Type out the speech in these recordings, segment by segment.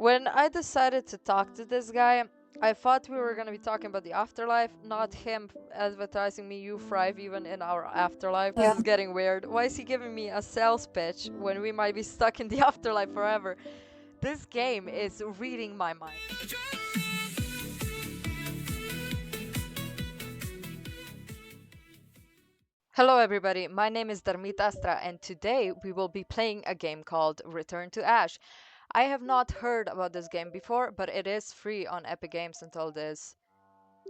When I decided to talk to this guy, I thought we were gonna be talking about the afterlife, not him advertising me you thrive even in our afterlife. This is getting weird. Why is he giving me a sales pitch when we might be stuck in the afterlife forever? This game is reading my mind. Hello everybody, my name is Darmite Astra and today we will be playing a game called Return to Ash. I have not heard about this game before, but it is free on Epic Games until this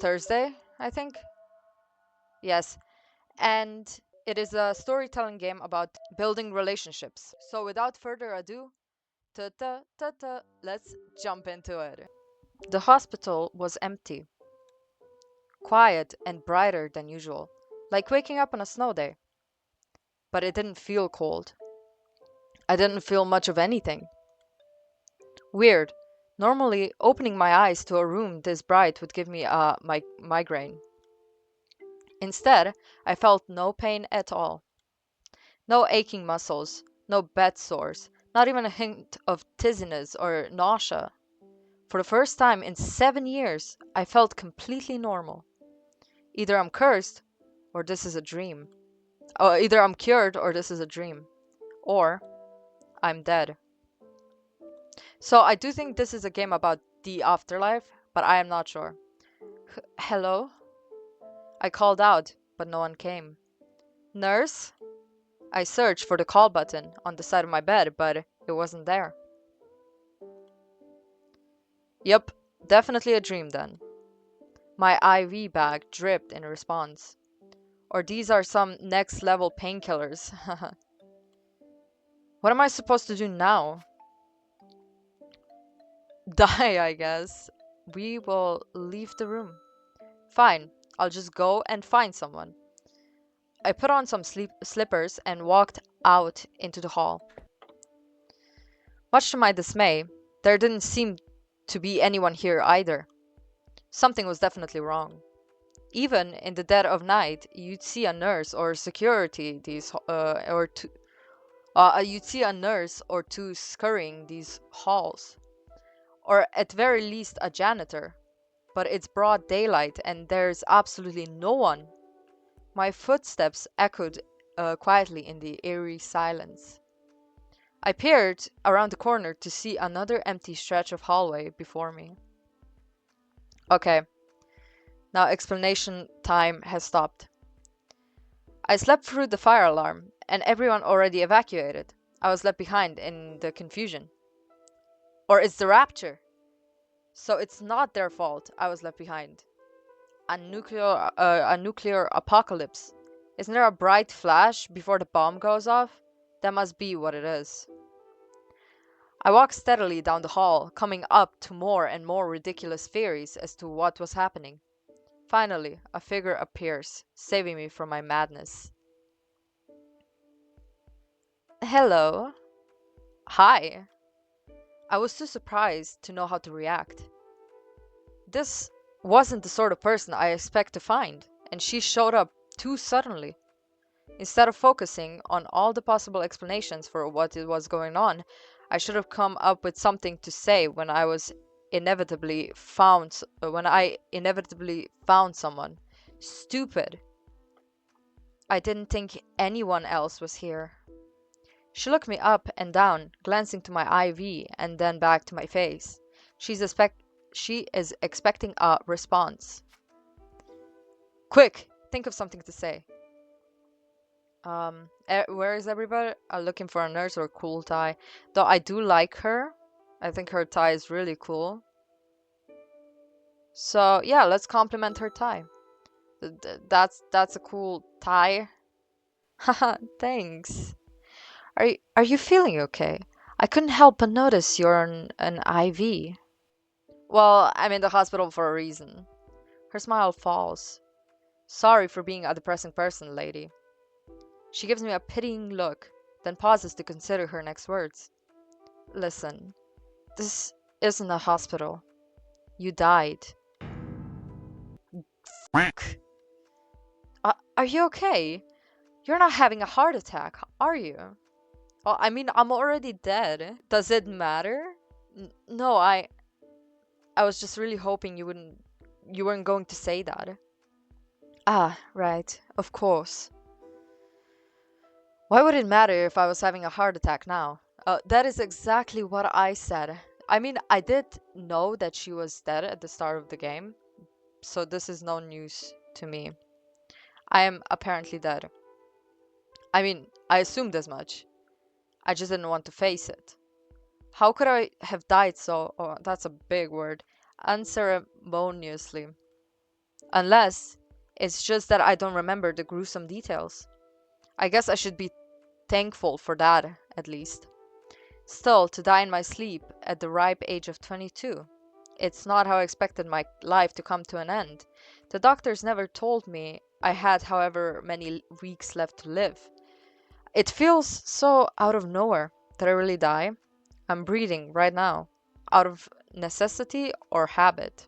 Thursday, I think. Yes, and it is a storytelling game about building relationships. So without further ado, let's jump into it. The hospital was empty, quiet and brighter than usual, like waking up on a snow day. But it didn't feel cold. I didn't feel much of anything. Weird. Normally, opening my eyes to a room this bright would give me a migraine. Instead, I felt no pain at all. No aching muscles, no bed sores, not even a hint of dizziness or nausea. For the first time in 7 years, I felt completely normal. Either I'm cursed, or this is a dream. Either I'm cured, or this is a dream. Or I'm dead. So I do think this is a game about the afterlife, but I am not sure. Hello? I called out, but no one came. Nurse? I searched for the call button on the side of my bed, but it wasn't there. Yup, definitely a dream then. My IV bag dripped in response. Or these are some next level painkillers. What am I supposed to do now? Die, I guess. We will leave the room. Fine, I'll just go and find someone. I put on some slippers and walked out into the hall. Much to my dismay, there didn't seem to be anyone here either. Something was definitely wrong. Even in the dead of night, you'd see a nurse or security you'd see a nurse or two scurrying these halls, or at very least a janitor. But it's broad daylight and there's absolutely no one. My footsteps echoed quietly in the eerie silence. I peered around the corner to see another empty stretch of hallway before me. Okay, now explanation time has stopped. I slept through the fire alarm, and everyone already evacuated. I was left behind in the confusion. Or it's the rapture. So it's not their fault I was left behind. A nuclear apocalypse. Isn't there a bright flash before the bomb goes off? That must be what it is. I walked steadily down the hall, coming up to more and more ridiculous theories as to what was happening. Finally, a figure appears, saving me from my madness. Hello. Hi. I was too surprised to know how to react. This wasn't the sort of person I expect to find, and she showed up too suddenly. Instead of focusing on all the possible explanations for what it was going on, I should have come up with something to say when I inevitably found someone. Stupid. I didn't think anyone else was here. She looked me up and down, glancing to my IV and then back to my face. She is expecting a response. Quick, think of something to say. Where is everybody? I'm looking for a nurse or a cool tie. Though I do like her. I think her tie is really cool. So yeah, let's compliment her tie. That's a cool tie. Haha, thanks. Are you feeling okay? I couldn't help but notice you're on an IV. Well, I'm in the hospital for a reason. Her smile falls. Sorry for being a depressing person, lady. She gives me a pitying look, then pauses to consider her next words. Listen, this isn't a hospital. You died. Fuck. Are you okay? You're not having a heart attack, are you? Well, I mean, I'm already dead. Does it matter? No, I was just really hoping you weren't going to say that. Ah, right. Of course. Why would it matter if I was having a heart attack now? That is exactly what I said. I mean, I did know that she was dead at the start of the game, so this is no news to me. I am apparently dead. I mean, I assumed as much. I just didn't want to face it. How could I have died so, oh, that's a big word, unceremoniously? Unless it's just that I don't remember the gruesome details. I guess I should be thankful for that, at least. Still, to die in my sleep at the ripe age of 22. It's not how I expected my life to come to an end. The doctors never told me I had however many weeks left to live. It feels so out of nowhere. Did I really die? I'm breathing right now. Out of necessity or habit?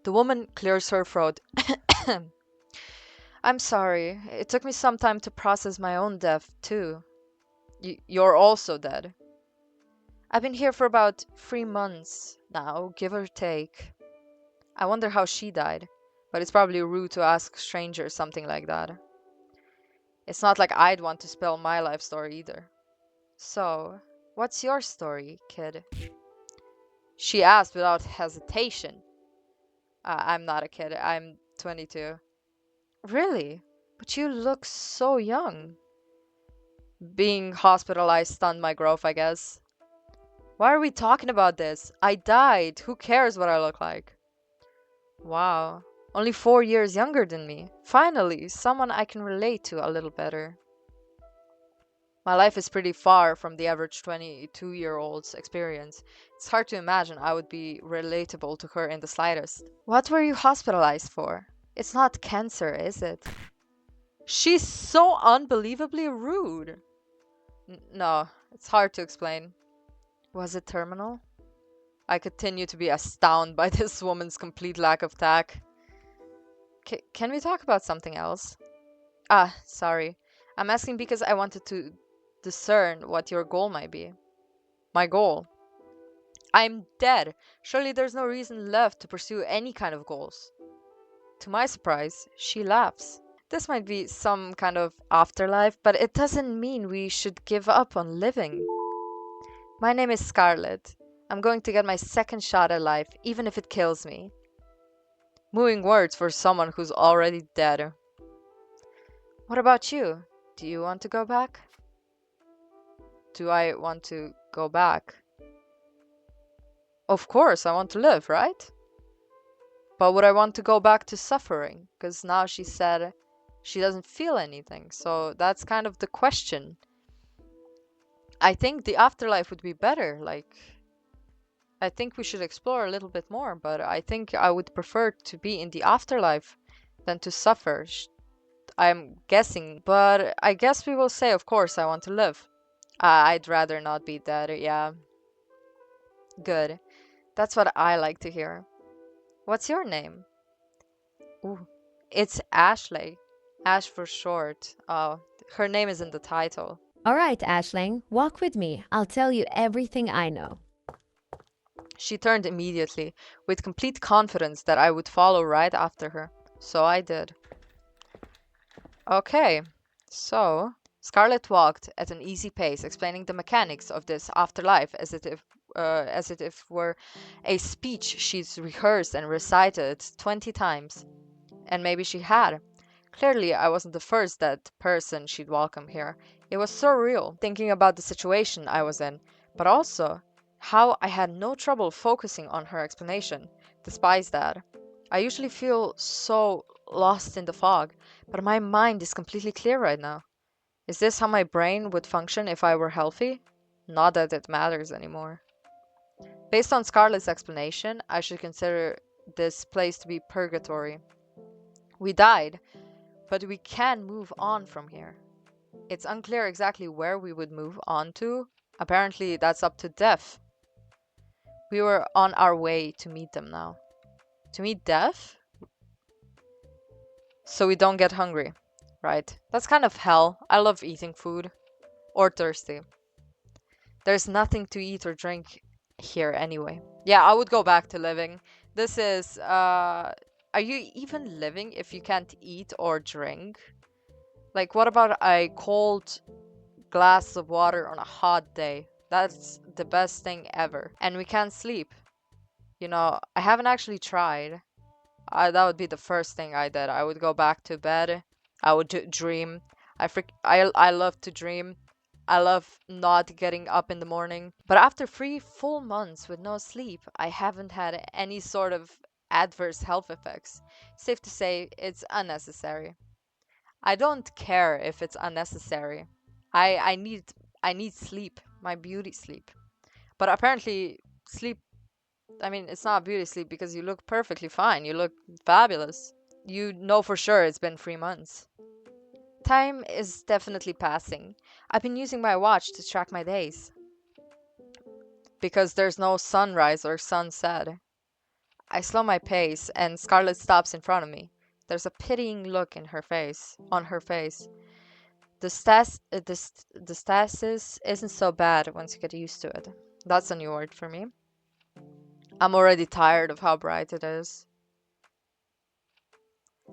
The woman clears her throat. I'm sorry. It took me some time to process my own death, too. You're also dead. I've been here for about 3 months now, give or take. I wonder how she died, but it's probably rude to ask strangers something like that. It's not like I'd want to spill my life story either. So, what's your story, kid? She asked without hesitation. I'm not a kid, I'm 22. Really? But you look so young. Being hospitalized stunned my growth, I guess. Why are we talking about this? I died. Who cares what I look like? Wow. Only 4 years younger than me. Finally, someone I can relate to a little better. My life is pretty far from the average 22-year-old's experience. It's hard to imagine I would be relatable to her in the slightest. What were you hospitalized for? It's not cancer, is it? She's so unbelievably rude. No, it's hard to explain. Was it terminal? I continue to be astounded by this woman's complete lack of tact. Can we talk about something else? Ah, sorry. I'm asking because I wanted to discern what your goal might be. My goal? I'm dead. Surely there's no reason left to pursue any kind of goals. To my surprise, she laughs. This might be some kind of afterlife, but it doesn't mean we should give up on living. My name is Scarlett. I'm going to get my second shot at life, even if it kills me. Moving words for someone who's already dead. What about you? Do you want to go back? Do I want to go back? Of course, I want to live, right? But would I want to go back to suffering? Because now she said she doesn't feel anything. So that's kind of the question. I think the afterlife would be better. Like, I think we should explore a little bit more, but I think I would prefer to be in the afterlife than to suffer. I'm guessing, but I guess we will say, of course, I want to live. I'd rather not be dead, yeah. Good. That's what I like to hear. What's your name? Ooh, it's Ashley. Ash for short. Oh, her name is in the title. All right, Ashling, walk with me. I'll tell you everything I know. She turned immediately, with complete confidence that I would follow right after her. So I did. Okay, so Scarlett walked at an easy pace, explaining the mechanics of this afterlife as it if were a speech she's rehearsed and recited 20 times. And maybe she had. Clearly, I wasn't the first dead person she'd welcome here. It was surreal, thinking about the situation I was in, but also how I had no trouble focusing on her explanation, despite that. I usually feel so lost in the fog, but my mind is completely clear right now. Is this how my brain would function if I were healthy? Not that it matters anymore. Based on Scarlett's explanation, I should consider this place to be purgatory. We died, but we can move on from here. It's unclear exactly where we would move on to. Apparently, that's up to death. We were on our way to meet them now. To meet death? So we don't get hungry. Right. That's kind of hell. I love eating food. Or thirsty. There's nothing to eat or drink here anyway. Yeah, I would go back to living. This is, are you even living if you can't eat or drink? Like, what about a cold glass of water on a hot day? That's the best thing ever. And we can't sleep. I haven't actually tried. That would be the first thing I did. I would go back to bed. I would dream. I love to dream. I love not getting up in the morning. But after 3 full months with no sleep, I haven't had any sort of adverse health effects. Safe to say, it's unnecessary. I don't care if it's unnecessary. I need sleep, my beauty sleep. But apparently sleep, I mean, it's not beauty sleep because you look perfectly fine. You look fabulous. You know for sure it's been 3 months. Time is definitely passing. I've been using my watch to track my days because there's no sunrise or sunset. I slow my pace and Scarlett stops in front of me. There's a pitying look on her face. The stasis isn't so bad once you get used to it. That's a new word for me. I'm already tired of how bright it is.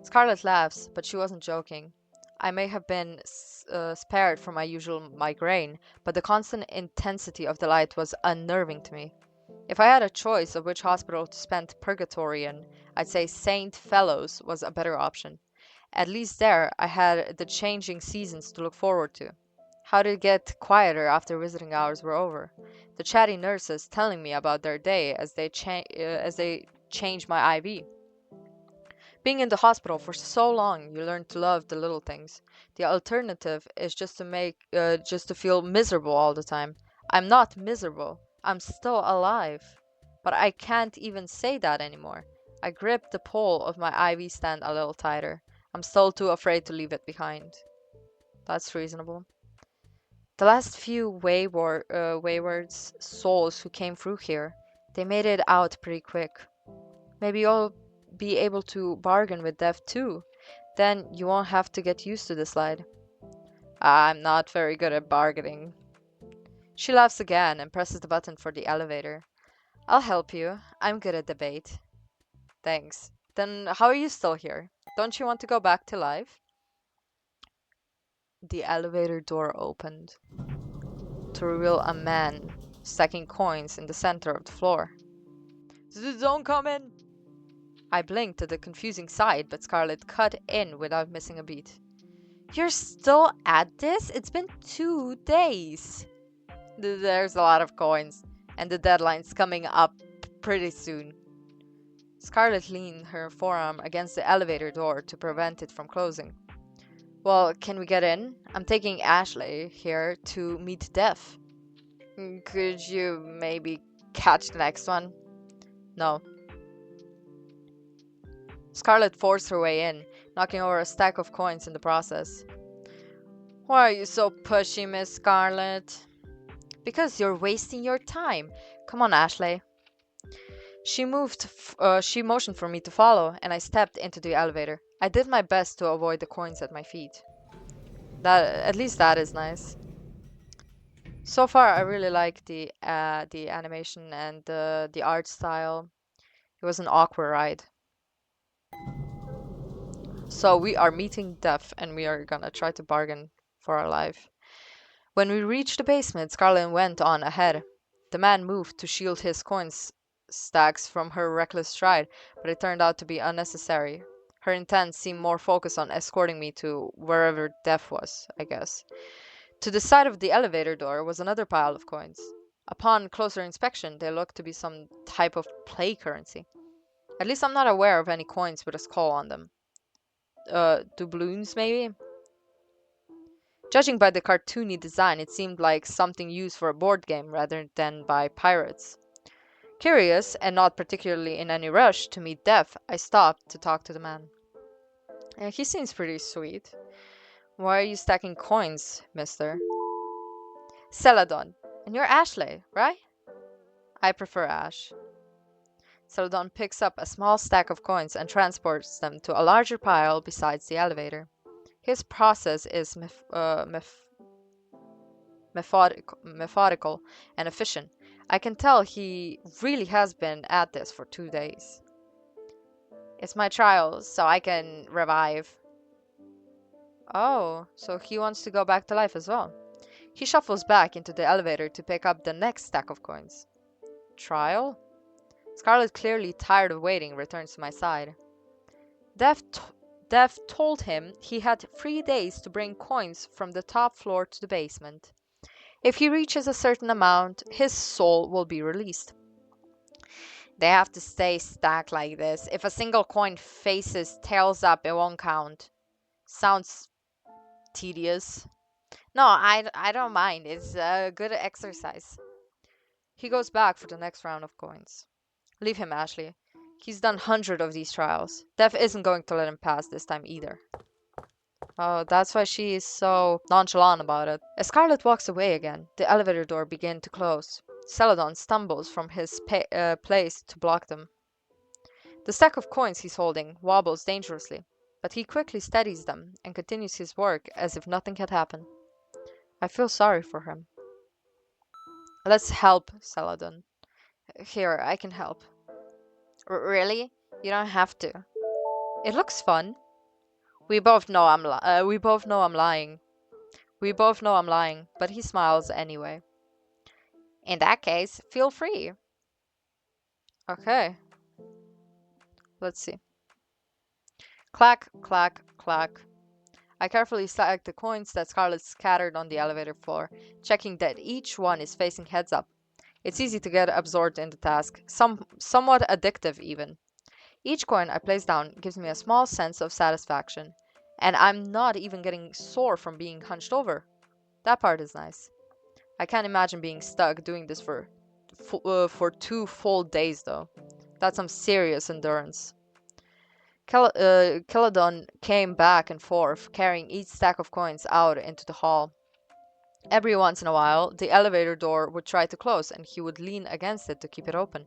Scarlett laughs, but she wasn't joking. I may have been spared from my usual migraine, but the constant intensity of the light was unnerving to me. If I had a choice of which hospital to spend purgatory in, I'd say St. Fellows was a better option. At least there, I had the changing seasons to look forward to. How did it get quieter after visiting hours were over? The chatty nurses telling me about their day as they changed my IV. Being in the hospital for so long, you learn to love the little things. The alternative is just to feel miserable all the time. I'm not miserable. I'm still alive. But I can't even say that anymore. I grip the pole of my IV stand a little tighter. I'm still too afraid to leave it behind. That's reasonable. The last few wayward souls who came through here, they made it out pretty quick. Maybe you'll be able to bargain with Dev too. Then you won't have to get used to the slide. I'm not very good at bargaining. She laughs again and presses the button for the elevator. I'll help you. I'm good at debate. Thanks. Then how are you still here? Don't you want to go back to life? The elevator door opened to reveal a man stacking coins in the center of the floor. Don't come in! I blinked at the confusing sight, but Scarlett cut in without missing a beat. You're still at this? It's been 2 days. There's a lot of coins, and the deadline's coming up pretty soon. Scarlett leaned her forearm against the elevator door to prevent it from closing. Well, can we get in? I'm taking Ashley here to meet Death. Could you maybe catch the next one? No. Scarlett forced her way in, knocking over a stack of coins in the process. Why are you so pushy, Miss Scarlett? Because you're wasting your time. Come on, Ashley. She motioned for me to follow, and I stepped into the elevator. I did my best to avoid the coins at my feet. At least that is nice. So far, I really like the animation and the art style. It was an awkward ride. So we are meeting Death, and we are gonna try to bargain for our life. When we reached the basement, Scarlett went on ahead. The man moved to shield his coins stacks from her reckless stride, but it turned out to be unnecessary. Her intent seemed more focused on escorting me to wherever Death was, I guess. To the side of the elevator door was another pile of coins. Upon closer inspection, they looked to be some type of play currency. At least I'm not aware of any coins with a skull on them. Doubloons, maybe? Judging by the cartoony design, it seemed like something used for a board game rather than by pirates. Curious, and not particularly in any rush to meet Death, I stopped to talk to the man. He seems pretty sweet. Why are you stacking coins, mister? Celadon. And you're Ashley, right? I prefer Ash. Celadon picks up a small stack of coins and transports them to a larger pile besides the elevator. His process is methodical and efficient. I can tell he really has been at this for 2 days. It's my trial, so I can revive. Oh, so he wants to go back to life as well. He shuffles back into the elevator to pick up the next stack of coins. Trial? Scarlet, clearly tired of waiting, returns to my side. Dev, t- Dev told him he had 3 days to bring coins from the top floor to the basement. If he reaches a certain amount, his soul will be released. They have to stay stacked like this. If a single coin faces tails up, it won't count. Sounds tedious. No, I don't mind. It's a good exercise. He goes back for the next round of coins. Leave him, Ashley. He's done hundreds of these trials. Dev isn't going to let him pass this time either. Oh, that's why she is so nonchalant about it. As Scarlet walks away again, the elevator door begins to close. Celadon stumbles from his place to block them. The stack of coins he's holding wobbles dangerously, but he quickly steadies them and continues his work as if nothing had happened. I feel sorry for him. Let's help, Celadon. Here, I can help. Really? You don't have to. It looks fun. We both know I'm lying. We both know I'm lying, but he smiles anyway. In that case, feel free. Okay, let's see. Clack, clack, clack. I carefully select the coins that Scarlet scattered on the elevator floor, checking that each one is facing heads up. It's easy to get absorbed in the task, somewhat addictive even. Each coin I place down gives me a small sense of satisfaction, and I'm not even getting sore from being hunched over. That part is nice. I can't imagine being stuck doing this for 2 full days though. That's some serious endurance. Celadon came back and forth, carrying each stack of coins out into the hall. Every once in a while, the elevator door would try to close, and he would lean against it to keep it open.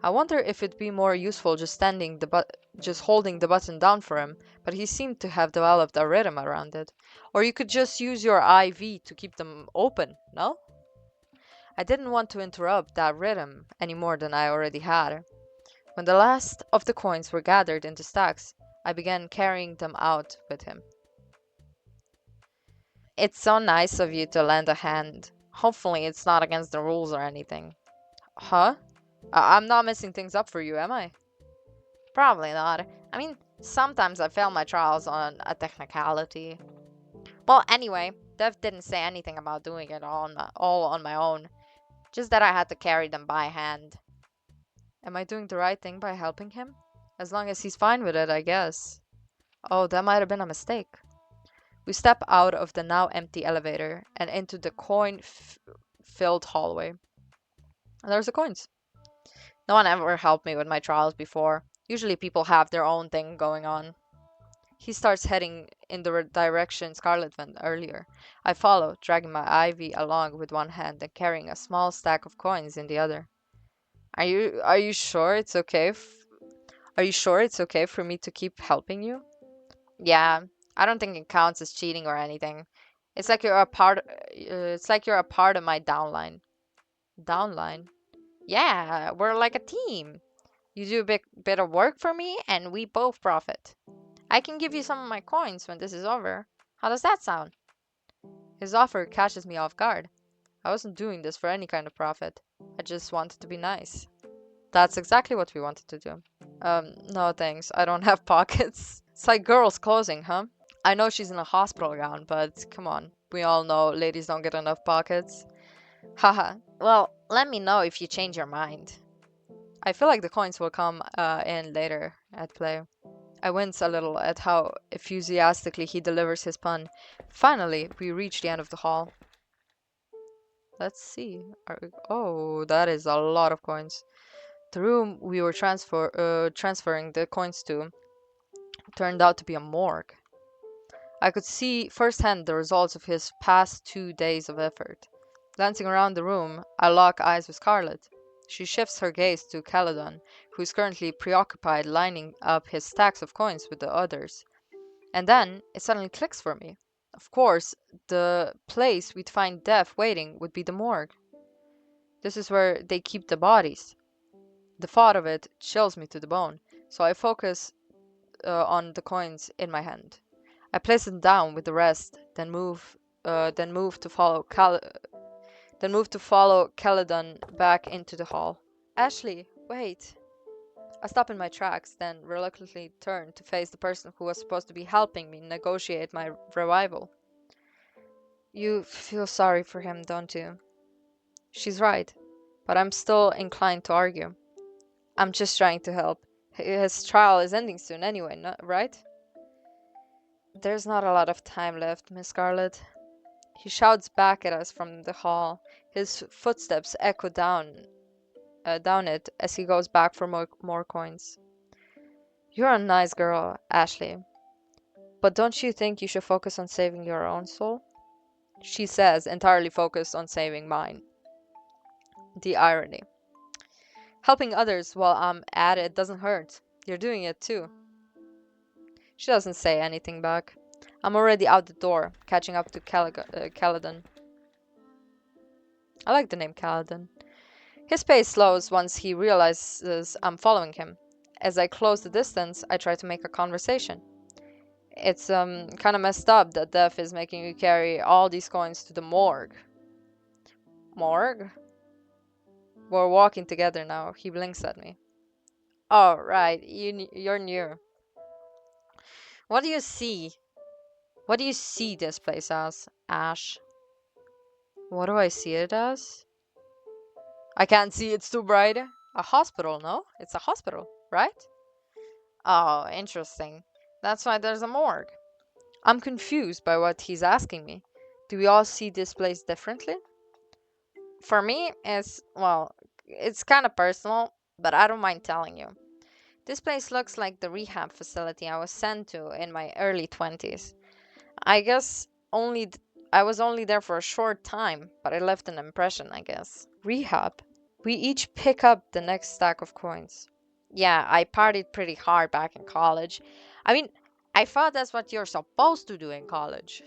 I wonder if it'd be more useful just holding the button down for him, but he seemed to have developed a rhythm around it. Or you could just use your IV to keep them open, no? I didn't want to interrupt that rhythm any more than I already had. When the last of the coins were gathered into stacks, I began carrying them out with him. It's so nice of you to lend a hand. Hopefully it's not against the rules or anything. Huh? I'm not messing things up for you, am I? Probably not. I mean, sometimes I fail my trials on a technicality. Well, anyway, Dev didn't say anything about doing it all on my own, just that I had to carry them by hand. Am I doing the right thing by helping him? As long as he's fine with it, I guess. Oh, that might have been a mistake. We step out of the now empty elevator and into the coin-filled hallway. There's the coins. No one ever helped me with my trials before. Usually people have their own thing going on. He starts heading in the direction Scarlet went earlier. I follow, dragging my IV along with one hand and carrying a small stack of coins in the other. Are you sure it's okay? Are you sure it's okay for me to keep helping you? Yeah, I don't think it counts as cheating or anything. It's like you're a part. It's like you're a part of my downline. Downline? Yeah, we're like a team. You do a bit of work for me, and we both profit. I can give you some of my coins when this is over. How does that sound? His offer catches me off guard. I wasn't doing this for any kind of profit. I just wanted to be nice. That's exactly what we wanted to do. No thanks. I don't have pockets. It's like girls' clothing, huh? I know she's in a hospital gown, but come on. We all know ladies don't get enough pockets. Haha. Well, let me know if you change your mind. I feel like the coins will come in later at play. I wince a little at how enthusiastically he delivers his pun. Finally, we reach the end of the hall. Let's see. Oh, that is a lot of coins. The room we were transferring the coins to turned out to be a morgue. I could see firsthand the results of his past 2 days of effort. Glancing around the room, I lock eyes with Scarlet. She shifts her gaze to Caledon, who is currently preoccupied lining up his stacks of coins with the others. And then it suddenly clicks for me. Of course, the place we'd find Death waiting would be the morgue. This is where they keep the bodies. The thought of it chills me to the bone, so I focus on the coins in my hand. I place them down with the rest, then move to follow Caledon back into the hall. Ashley, wait. I stop in my tracks, then reluctantly turn to face the person who was supposed to be helping me negotiate my revival. You feel sorry for him, don't you? She's right, but I'm still inclined to argue. I'm just trying to help. His trial is ending soon anyway, right? There's not a lot of time left, Miss Scarlet. He shouts back at us from the hall. His footsteps echo down it as he goes back for more coins. You're a nice girl, Ashley, but don't you think you should focus on saving your own soul? She says, entirely focused on saving mine. The irony. Helping others while I'm at it doesn't hurt. You're doing it too. She doesn't say anything back. I'm already out the door, catching up to Caledon. I like the name Caledon. His pace slows once he realizes I'm following him. As I close the distance, I try to make a conversation. It's kind of messed up that death is making you carry all these coins to the morgue. Morgue? We're walking together now. He blinks at me. Oh, right. You're new. What do you see? What do you see this place as, Ash? What do I see it as? I can't see, it's too bright. A hospital, no? It's a hospital, right? Oh, interesting. That's why there's a morgue. I'm confused by what he's asking me. Do we all see this place differently? For me, it's kind of personal, but I don't mind telling you. This place looks like the rehab facility I was sent to in my early 20s. I guess I was only there for a short time, but I left an impression, I guess. Rehab. We each pick up the next stack of coins. Yeah, I partied pretty hard back in college. I mean, I thought that's what you're supposed to do in college.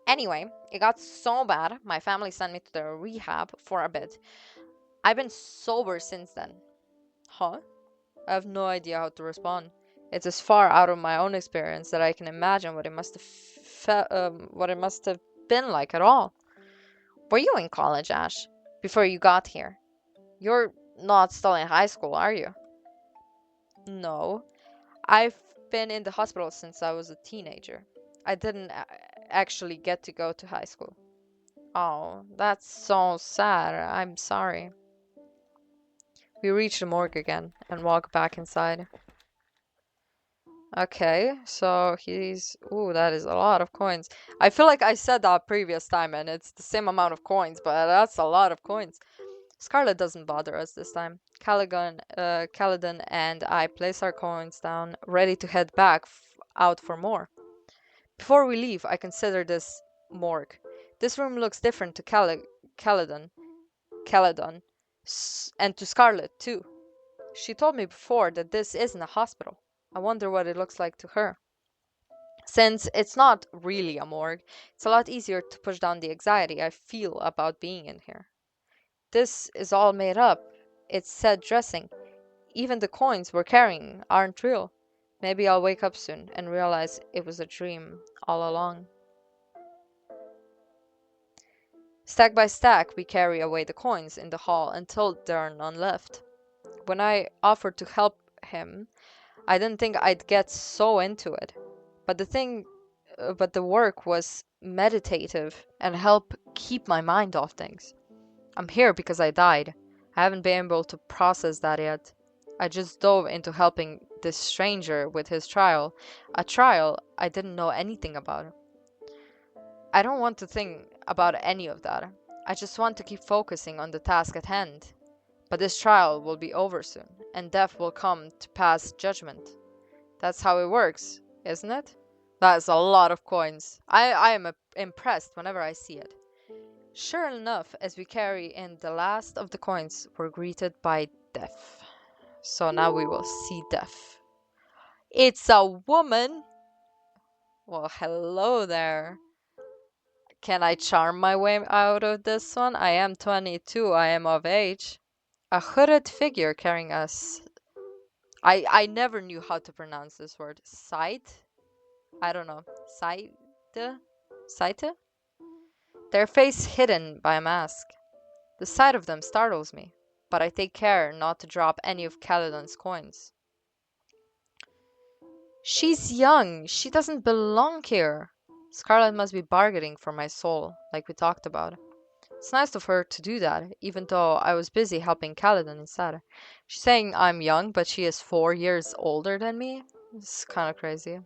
Anyway, it got so bad, my family sent me to the rehab for a bit. I've been sober since then. Huh? I have no idea how to respond. It's as far out of my own experience that I can imagine what it must have what it must have been like at all. Were you in college, Ash, before you got here? You're not still in high school, are you? No. I've been in the hospital since I was a teenager. I didn't actually get to go to high school. Oh, that's so sad. I'm sorry. We reach the morgue again and walk back inside. Okay, so he's... Ooh, that is a lot of coins. I feel like I said that previous time and it's the same amount of coins, but that's a lot of coins. Scarlet doesn't bother us this time. Caledon and I place our coins down, ready to head back out for more. Before we leave, I consider this morgue. This room looks different to Caledon, Caledon, and to Scarlet too. She told me before that this isn't a hospital. I wonder what it looks like to her. Since it's not really a morgue, it's a lot easier to push down the anxiety I feel about being in here. This is all made up. It's set dressing. Even the coins we're carrying aren't real. Maybe I'll wake up soon and realize it was a dream all along. Stack by stack, we carry away the coins in the hall until there are none left. When I offered to help him, I didn't think I'd get so into it. But the work was meditative and helped keep my mind off things. I'm here because I died. I haven't been able to process that yet. I just dove into helping this stranger with his trial, a trial I didn't know anything about. I don't want to think about any of that. I just want to keep focusing on the task at hand. But this trial will be over soon, and death will come to pass judgment. That's how it works, isn't it? That's a lot of coins. I am impressed whenever I see it. Sure enough, as we carry in the last of the coins, we're greeted by death. So now we will see death. It's a woman! Well, hello there. Can I charm my way out of this one? I am 22. I am of age. A hooded figure carrying us. I never knew how to pronounce this word. Sight? I don't know. Sight? Sight? Their face hidden by a mask. The sight of them startles me, but I take care not to drop any of Caledon's coins. She's young. She doesn't belong here. Scarlet must be bargaining for my soul, like we talked about. It's nice of her to do that, even though I was busy helping Caledon instead. She's saying I'm young, but she is 4 years older than me. It's kind of crazy.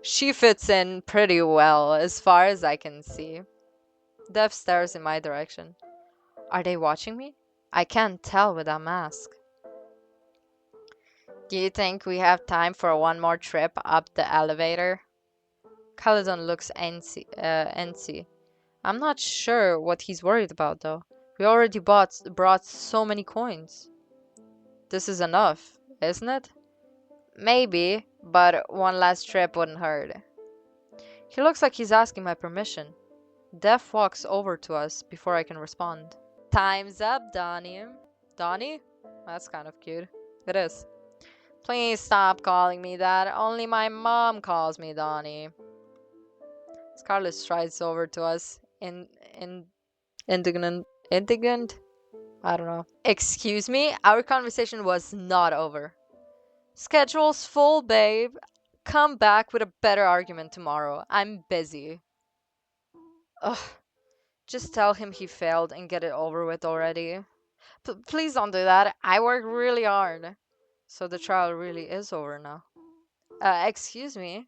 She fits in pretty well, as far as I can see. Dev stares in my direction. Are they watching me? I can't tell with a mask. Do you think we have time for one more trip up the elevator? Caledon looks antsy. I'm not sure what he's worried about, though. We already brought so many coins. This is enough, isn't it? Maybe, but one last trip wouldn't hurt. He looks like he's asking my permission. Dev walks over to us before I can respond. Time's up, Donnie. Donnie? That's kind of cute. It is. Please stop calling me that. Only my mom calls me Donnie. Scarlet strides over to us, indignant? I don't know. Excuse me? Our conversation was not over. Schedule's full, babe. Come back with a better argument tomorrow. I'm busy. Ugh. Just tell him he failed and get it over with already. Please don't do that. I worked really hard. So the trial really is over now. Excuse me?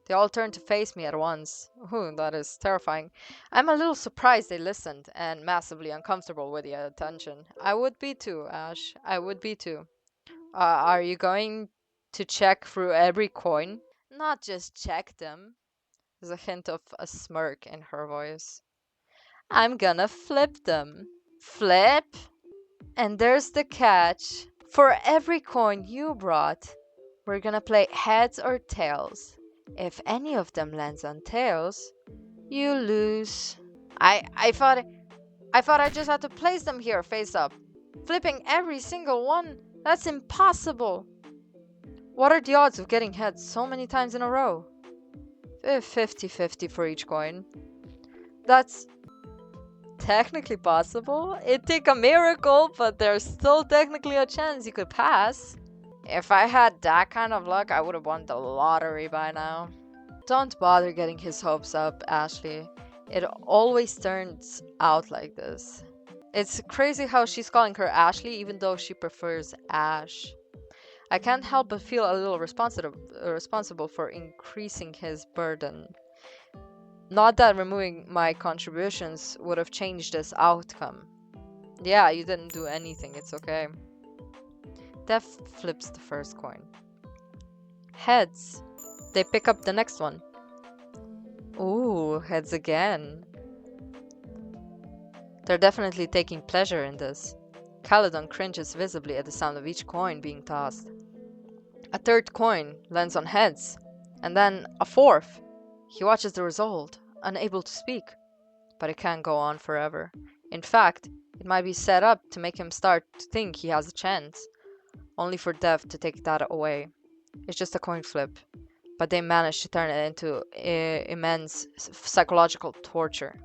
They all turned to face me at once. Ooh, that is terrifying. I'm a little surprised they listened and massively uncomfortable with the attention. I would be too, Ash. I would be too. Are you going to check through every coin? Not just check them. There's a hint of a smirk in her voice. I'm gonna flip them. Flip? And there's the catch. For every coin you brought, we're gonna play heads or tails. If any of them lands on tails, you lose. I thought I just had to place them here face up. Flipping every single one? That's impossible. What are the odds of getting heads so many times in a row? 50-50 for each coin. That's technically possible. It'd take a miracle, but there's still technically a chance you could pass. If I had that kind of luck, I would have won the lottery by now. Don't bother getting his hopes up, Ashley. It always turns out like this. It's crazy how she's calling her Ashley even though she prefers Ash. I can't help but feel a little responsible for increasing his burden. Not that removing my contributions would have changed this outcome. Yeah, you didn't do anything, it's okay. Dev flips the first coin. Heads. They pick up the next one. Ooh, heads again. They're definitely taking pleasure in this. Caledon cringes visibly at the sound of each coin being tossed. A third coin lands on heads, and then a fourth. He watches the result, unable to speak. But it can't go on forever. In fact, it might be set up to make him start to think he has a chance, only for Dev to take that away. It's just a coin flip, but they manage to turn it into immense psychological torture.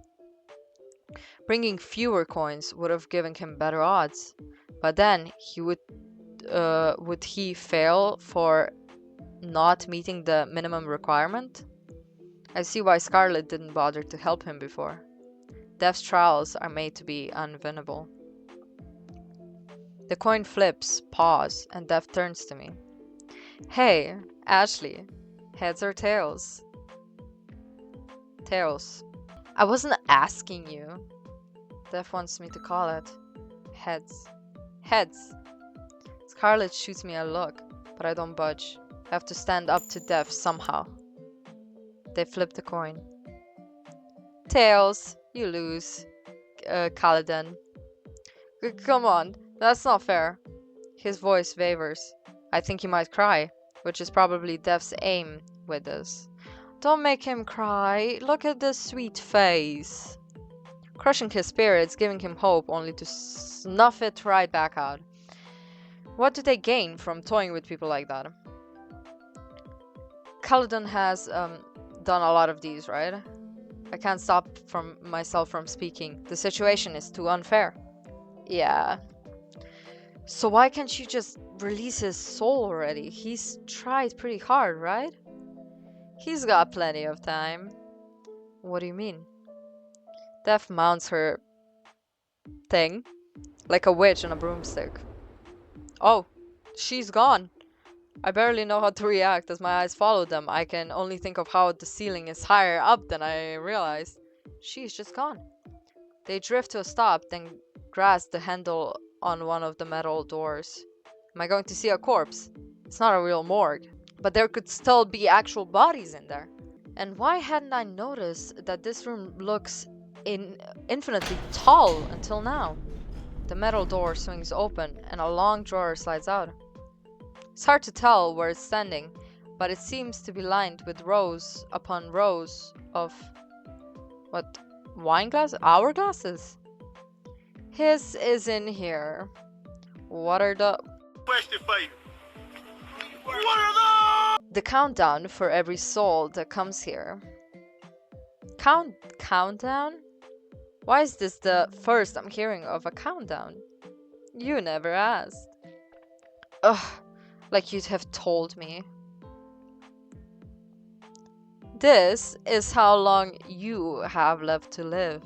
Bringing fewer coins would have given him better odds, but then would he fail for not meeting the minimum requirement? I see why Scarlet didn't bother to help him before. Dev's trials are made to be unwinnable. The coin flips, pause, and Dev turns to me. Hey, Ashley, heads or tails? Tails. I wasn't asking you. Dev wants me to call it. Heads. Heads. Scarlet shoots me a look, but I don't budge. I have to stand up to Dev somehow. They flip the coin. Tails. You lose, Caledon. Come on, that's not fair. His voice wavers. I think he might cry, which is probably Dev's aim with this. Don't make him cry. Look at this sweet face. Crushing his spirits, giving him hope, only to snuff it right back out. What do they gain from toying with people like that? Caledon has done a lot of these, right? I can't stop myself from speaking. The situation is too unfair. Yeah. So why can't you just release his soul already? He's tried pretty hard, right? He's got plenty of time. What do you mean? Death mounts her thing like a witch on a broomstick. Oh, she's gone. I barely know how to react as my eyes follow them. I can only think of how the ceiling is higher up than I realized. She's just gone. They drift to a stop, then grasp the handle on one of the metal doors. Am I going to see a corpse? It's not a real morgue, but there could still be actual bodies in there. And why hadn't I noticed that this room looks infinitely tall until now? The metal door swings open and a long drawer slides out. It's hard to tell where it's standing, but it seems to be lined with rows upon rows of what? Wine glass? Hourglasses? His is in here. What are the... Question for you. What are the countdown for every soul that comes here. Countdown? Why is this the first I'm hearing of a countdown? You never asked. Ugh, like you'd have told me. This is how long you have left to live.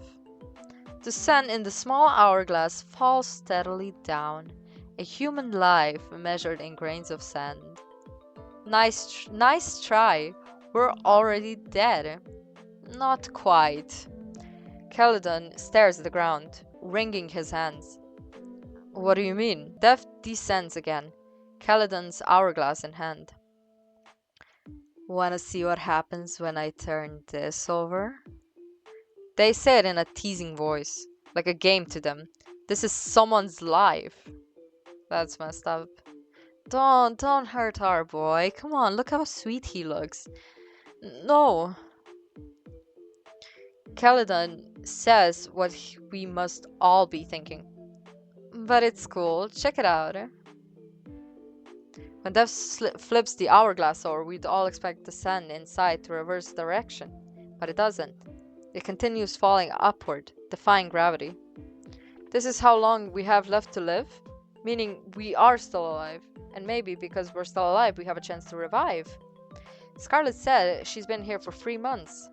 The sun in the small hourglass falls steadily down, a human life measured in grains of sand. Nice try. We're already dead. Not quite. Caledon stares at the ground, wringing his hands. What do you mean? Death descends again, Caledon's hourglass in hand. Wanna see what happens when I turn this over? They say it in a teasing voice, like a game to them. This is someone's life. That's messed up. Don't hurt our boy. Come on, look how sweet he looks. No. Caledon says what we must all be thinking. But it's cool. Check it out. When Death flips the hourglass over, we'd all expect the sand inside to reverse direction. But it doesn't. It continues falling upward, defying gravity. This is how long we have left to live, meaning we are still alive. And maybe because we're still alive, we have a chance to revive. Scarlet said she's been here for 3 months.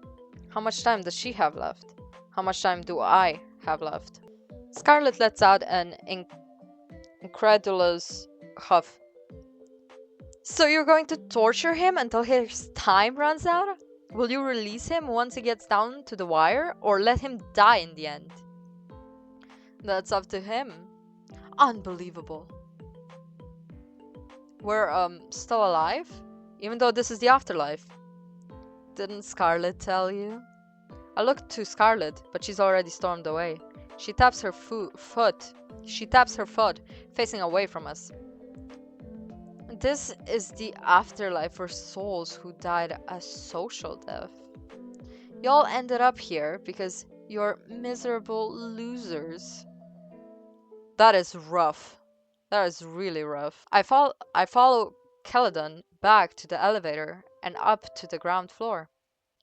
How much time does she have left? How much time do I have left? Scarlet lets out an incredulous huff. So you're going to torture him until his time runs out? Will you release him once he gets down to the wire, or let him die in the end? That's up to him. Unbelievable. We're still alive? Even though this is the afterlife. Didn't Scarlet tell you? I look to Scarlet, but she's already stormed away. She taps her foot. She taps her foot, facing away from us. This is the afterlife for souls who died a social death. Y'all ended up here because you're miserable losers. That is rough. That is really rough. I follow Caledon back to the elevator and up to the ground floor.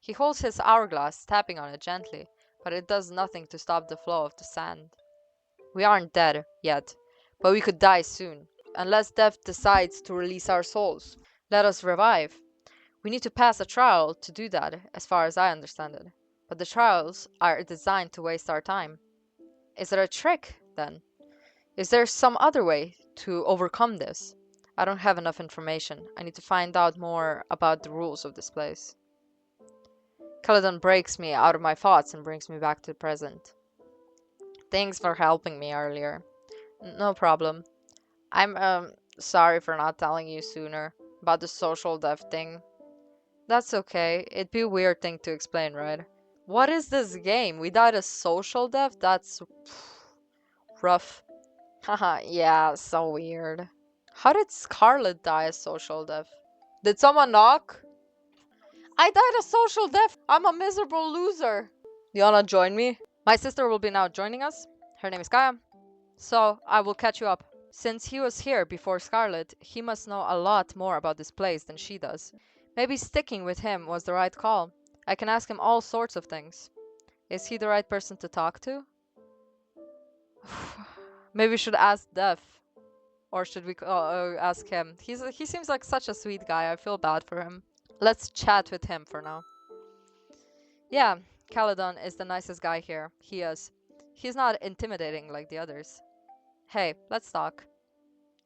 He holds his hourglass, tapping on it gently, but it does nothing to stop the flow of the sand. We aren't dead yet, but we could die soon. Unless Death decides to release our souls. Let us revive. We need to pass a trial to do that, as far as I understand it. But the trials are designed to waste our time. Is it a trick, then? Is there some other way to overcome this? I don't have enough information. I need to find out more about the rules of this place. Caledon breaks me out of my thoughts and brings me back to the present. Thanks for helping me earlier. No problem. I'm sorry for not telling you sooner about the social death thing. That's okay. It'd be a weird thing to explain, right? What is this game? We died a social death? That's rough. Haha, yeah, so weird. How did Scarlet die a social death? Did someone knock? I died a social death. I'm a miserable loser. You wanna join me? My sister will be now joining us. Her name is Kaya. So I will catch you up. Since he was here before Scarlet, he must know a lot more about this place than she does. Maybe sticking with him was the right call. I can ask him all sorts of things. Is he the right person to talk to? Maybe we should ask Dev. Or should we ask him? He seems like such a sweet guy. I feel bad for him. Let's chat with him for now. Yeah, Caledon is the nicest guy here. He is. He's not intimidating like the others. Hey, let's talk.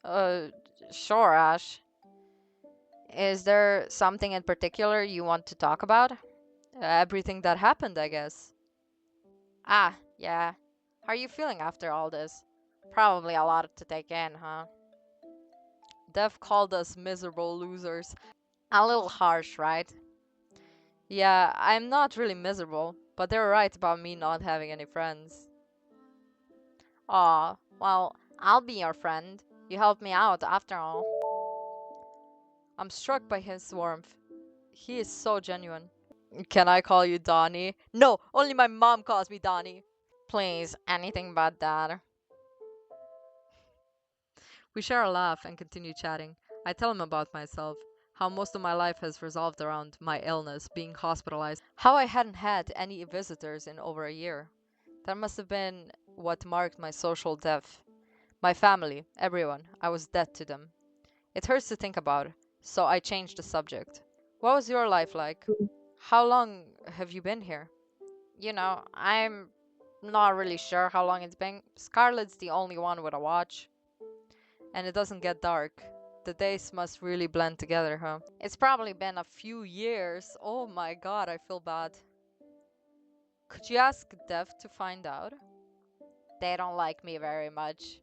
Uh, sure, Ash. Is there something in particular you want to talk about? Everything that happened, I guess. Ah, yeah. How are you feeling after all this? Probably a lot to take in, huh? Dev called us miserable losers. A little harsh, right? Yeah, I'm not really miserable, but they're right about me not having any friends. Aw, well, I'll be your friend. You helped me out after all. I'm struck by his warmth. He is so genuine. Can I call you Donnie? No, only my mom calls me Donnie. Please, anything but that. We share a laugh and continue chatting. I tell him about myself, how most of my life has revolved around my illness, being hospitalized, how I hadn't had any visitors in over a year. That must have been what marked my social death. My family, everyone, I was dead to them. It hurts to think about, so I changed the subject. What was your life like? How long have you been here? I'm not really sure how long it's been. Scarlett's the only one with a watch. And it doesn't get dark. The days must really blend together, huh? It's probably been a few years. Oh my god, I feel bad. Could you ask Dev to find out? They don't like me very much.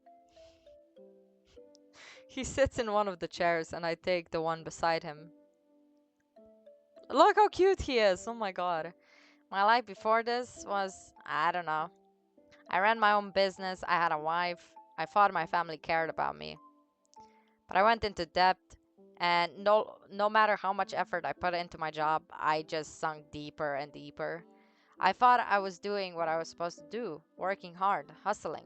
He sits in one of the chairs and I take the one beside him. Look how cute he is! Oh my god. My life before this was, I don't know. I ran my own business, I had a wife, I thought my family cared about me. But I went into debt, and no matter how much effort I put into my job, I just sunk deeper and deeper. I thought I was doing what I was supposed to do, working hard, hustling.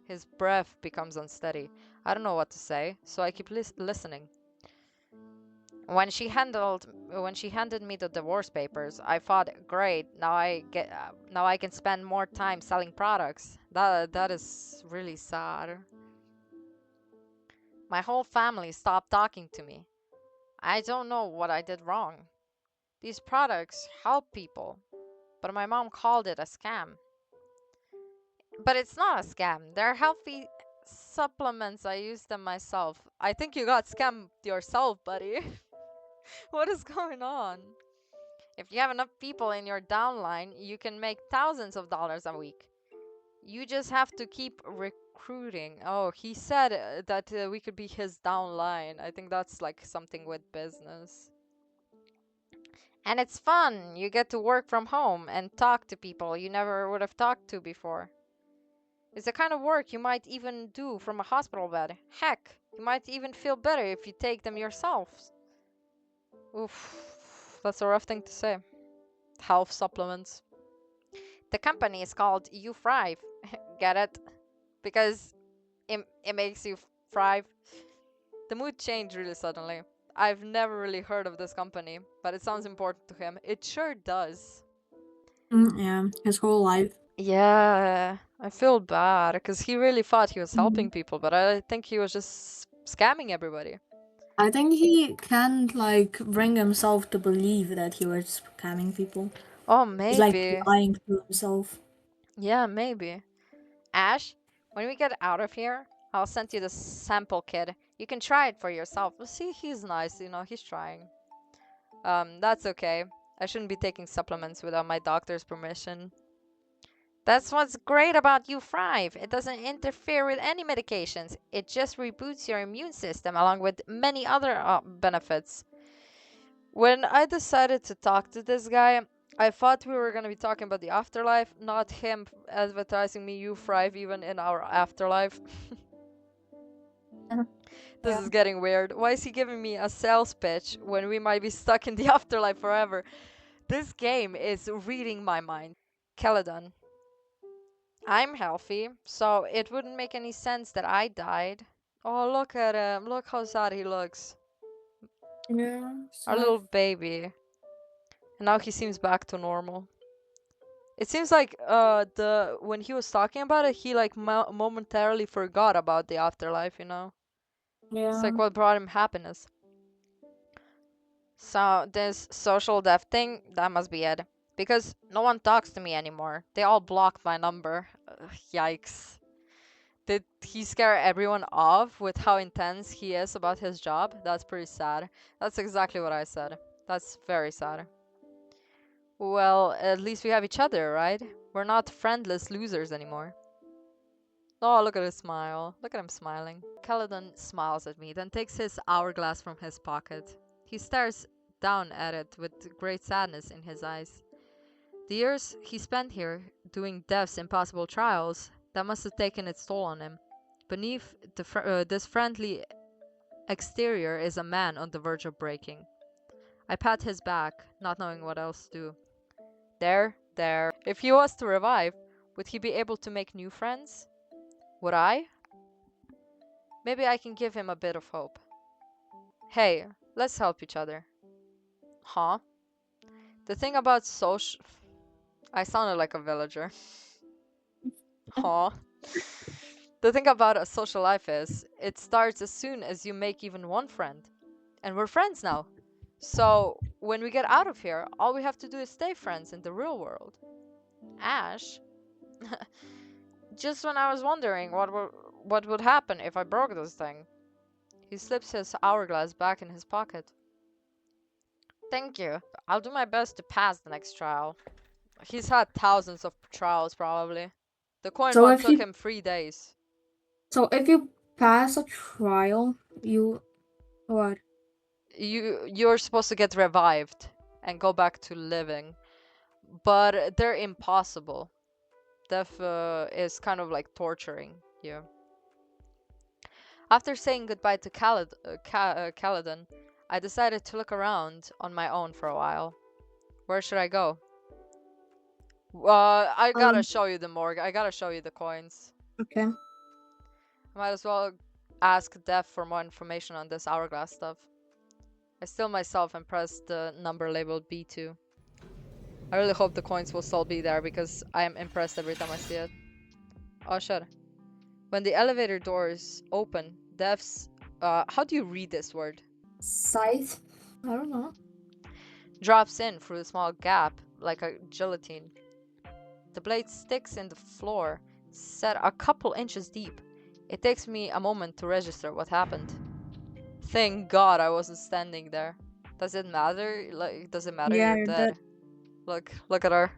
His breath becomes unsteady. I don't know what to say, so I keep listening. When she handed me the divorce papers, I thought, great, now I can spend more time selling products. That is really sad. My whole family stopped talking to me. I don't know what I did wrong. These products help people, but my mom called it a scam. But it's not a scam. They're healthy supplements. I use them myself. I think you got scammed yourself, buddy. What is going on? If you have enough people in your downline, you can make thousands of dollars a week. You just have to keep recruiting. Oh, he said that we could be his downline. I think that's like something with business. And it's fun. You get to work from home and talk to people you never would have talked to before. It's the kind of work you might even do from a hospital bed. Heck, you might even feel better if you take them yourself. Oof, that's a rough thing to say. Health supplements. The company is called You Thrive. Get it? Because it makes you thrive. The mood changed really suddenly. I've never really heard of this company, but it sounds important to him. It sure does. Yeah, his whole life. Yeah, I feel bad because he really thought he was Mhm. helping people, but I think he was just scamming everybody. I think he can't like bring himself to believe that he was scamming people. Oh, He's like maybe. lying to himself. Yeah, maybe. Ash, when we get out of here, I'll send you the sample kit. You can try it for yourself. See, he's nice, he's trying. That's okay. I shouldn't be taking supplements without my doctor's permission. That's what's great about U5. It doesn't interfere with any medications. It just reboots your immune system along with many other benefits. When I decided to talk to this guy, I thought we were going to be talking about the afterlife, not him advertising me U5 even in our afterlife. This is getting weird. Why is he giving me a sales pitch when we might be stuck in the afterlife forever? This game is reading my mind. Caledon. I'm healthy, so it wouldn't make any sense that I died. Oh, look at him. Look how sad he looks. Yeah. Our little baby. And now he seems back to normal. It seems like when he was talking about it, he like momentarily forgot about the afterlife, you know? It's Yeah. like what brought him happiness. So this social death thing, that must be it. Because no one talks to me anymore. They all blocked my number. Yikes. Did he scare everyone off with how intense he is about his job? That's pretty sad. That's exactly what I said. That's very sad. Well, at least we have each other, right? We're not friendless losers anymore. Oh, look at his smile. Look at him smiling. Caledon smiles at me, then takes his hourglass from his pocket. He stares down at it with great sadness in his eyes. The years he spent here, doing Death's impossible trials, that must have taken its toll on him. Beneath this friendly exterior is a man on the verge of breaking. I pat his back, not knowing what else to do. There. If he was to revive, would he be able to make new friends? Would I? Maybe I can give him a bit of hope. Hey, let's help each other. Huh? The thing about social... I sounded like a villager. Huh? The thing about a social life is, it starts as soon as you make even one friend. And we're friends now. So, when we get out of here, all we have to do is stay friends in the real world. Ash? Just when I was wondering what would happen if I broke this thing. He slips his hourglass back in his pocket. Thank you. I'll do my best to pass the next trial. He's had thousands of trials, probably. The coin So one if took you him 3 days. pass a trial, you what? You're supposed to get revived and go back to living, but they're impossible. Death is kind of like torturing you. After saying goodbye to Caledon, I decided to look around on my own for a while. Where should I go? I gotta show you the morgue. I gotta show you the coins. Okay. Might as well ask Dev for more information on this hourglass stuff. I still myself am pressed the number labeled B2. I really hope the coins will still be there because I am impressed every time I see it. Oh shit. When the elevator doors open, Dev's... how do you read this word? Scythe? I don't know. Drops in through a small gap, like a guillotine. The blade sticks in the floor, set a couple inches deep. It takes me a moment to register what happened. Thank God I wasn't standing there. Does it matter? Like, does it matter? Yeah, You're dead. Look at her.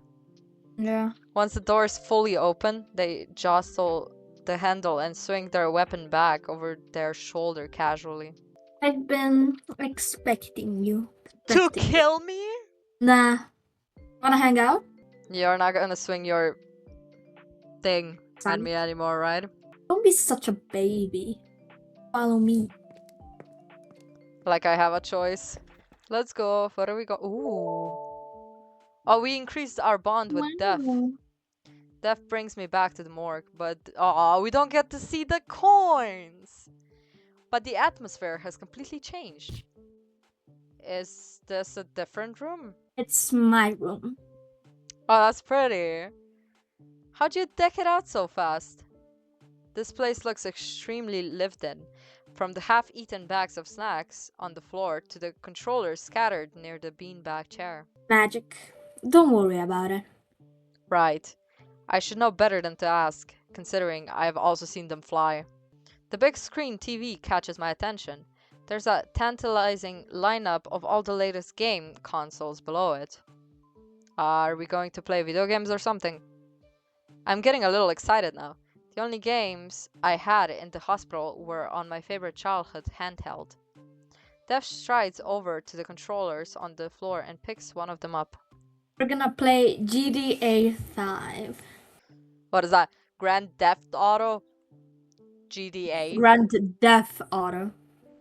Yeah. Once the doors fully open, they jostle the handle and swing their weapon back over their shoulder casually. I've been expecting you. To kill me? Nah. Wanna hang out? You're not gonna swing your thing at Son, me anymore, right? don't be such a baby. Follow me. Like I have a choice. Let's go. Where do we go? Ooh. Oh, we increased our bond with Death. Wow. Death brings me back to the morgue, but we don't get to see the coins. But the atmosphere has completely changed. Is this a different room? It's my room. Oh, that's pretty. How'd you deck it out so fast? This place looks extremely lived in. From the half-eaten bags of snacks on the floor to the controllers scattered near the beanbag chair. Magic. Don't worry about it. Right. I should know better than to ask, considering I've also seen them fly. The big screen TV catches my attention. There's a tantalizing lineup of all the latest game consoles below it. Are we going to play video games or something? I'm getting a little excited now. The only games I had in the hospital were on my favorite childhood handheld. Dev strides over to the controllers on the floor and picks one of them up. We're gonna play GTA 5. What is that? Grand Theft Auto? GDA. Grand Theft Auto.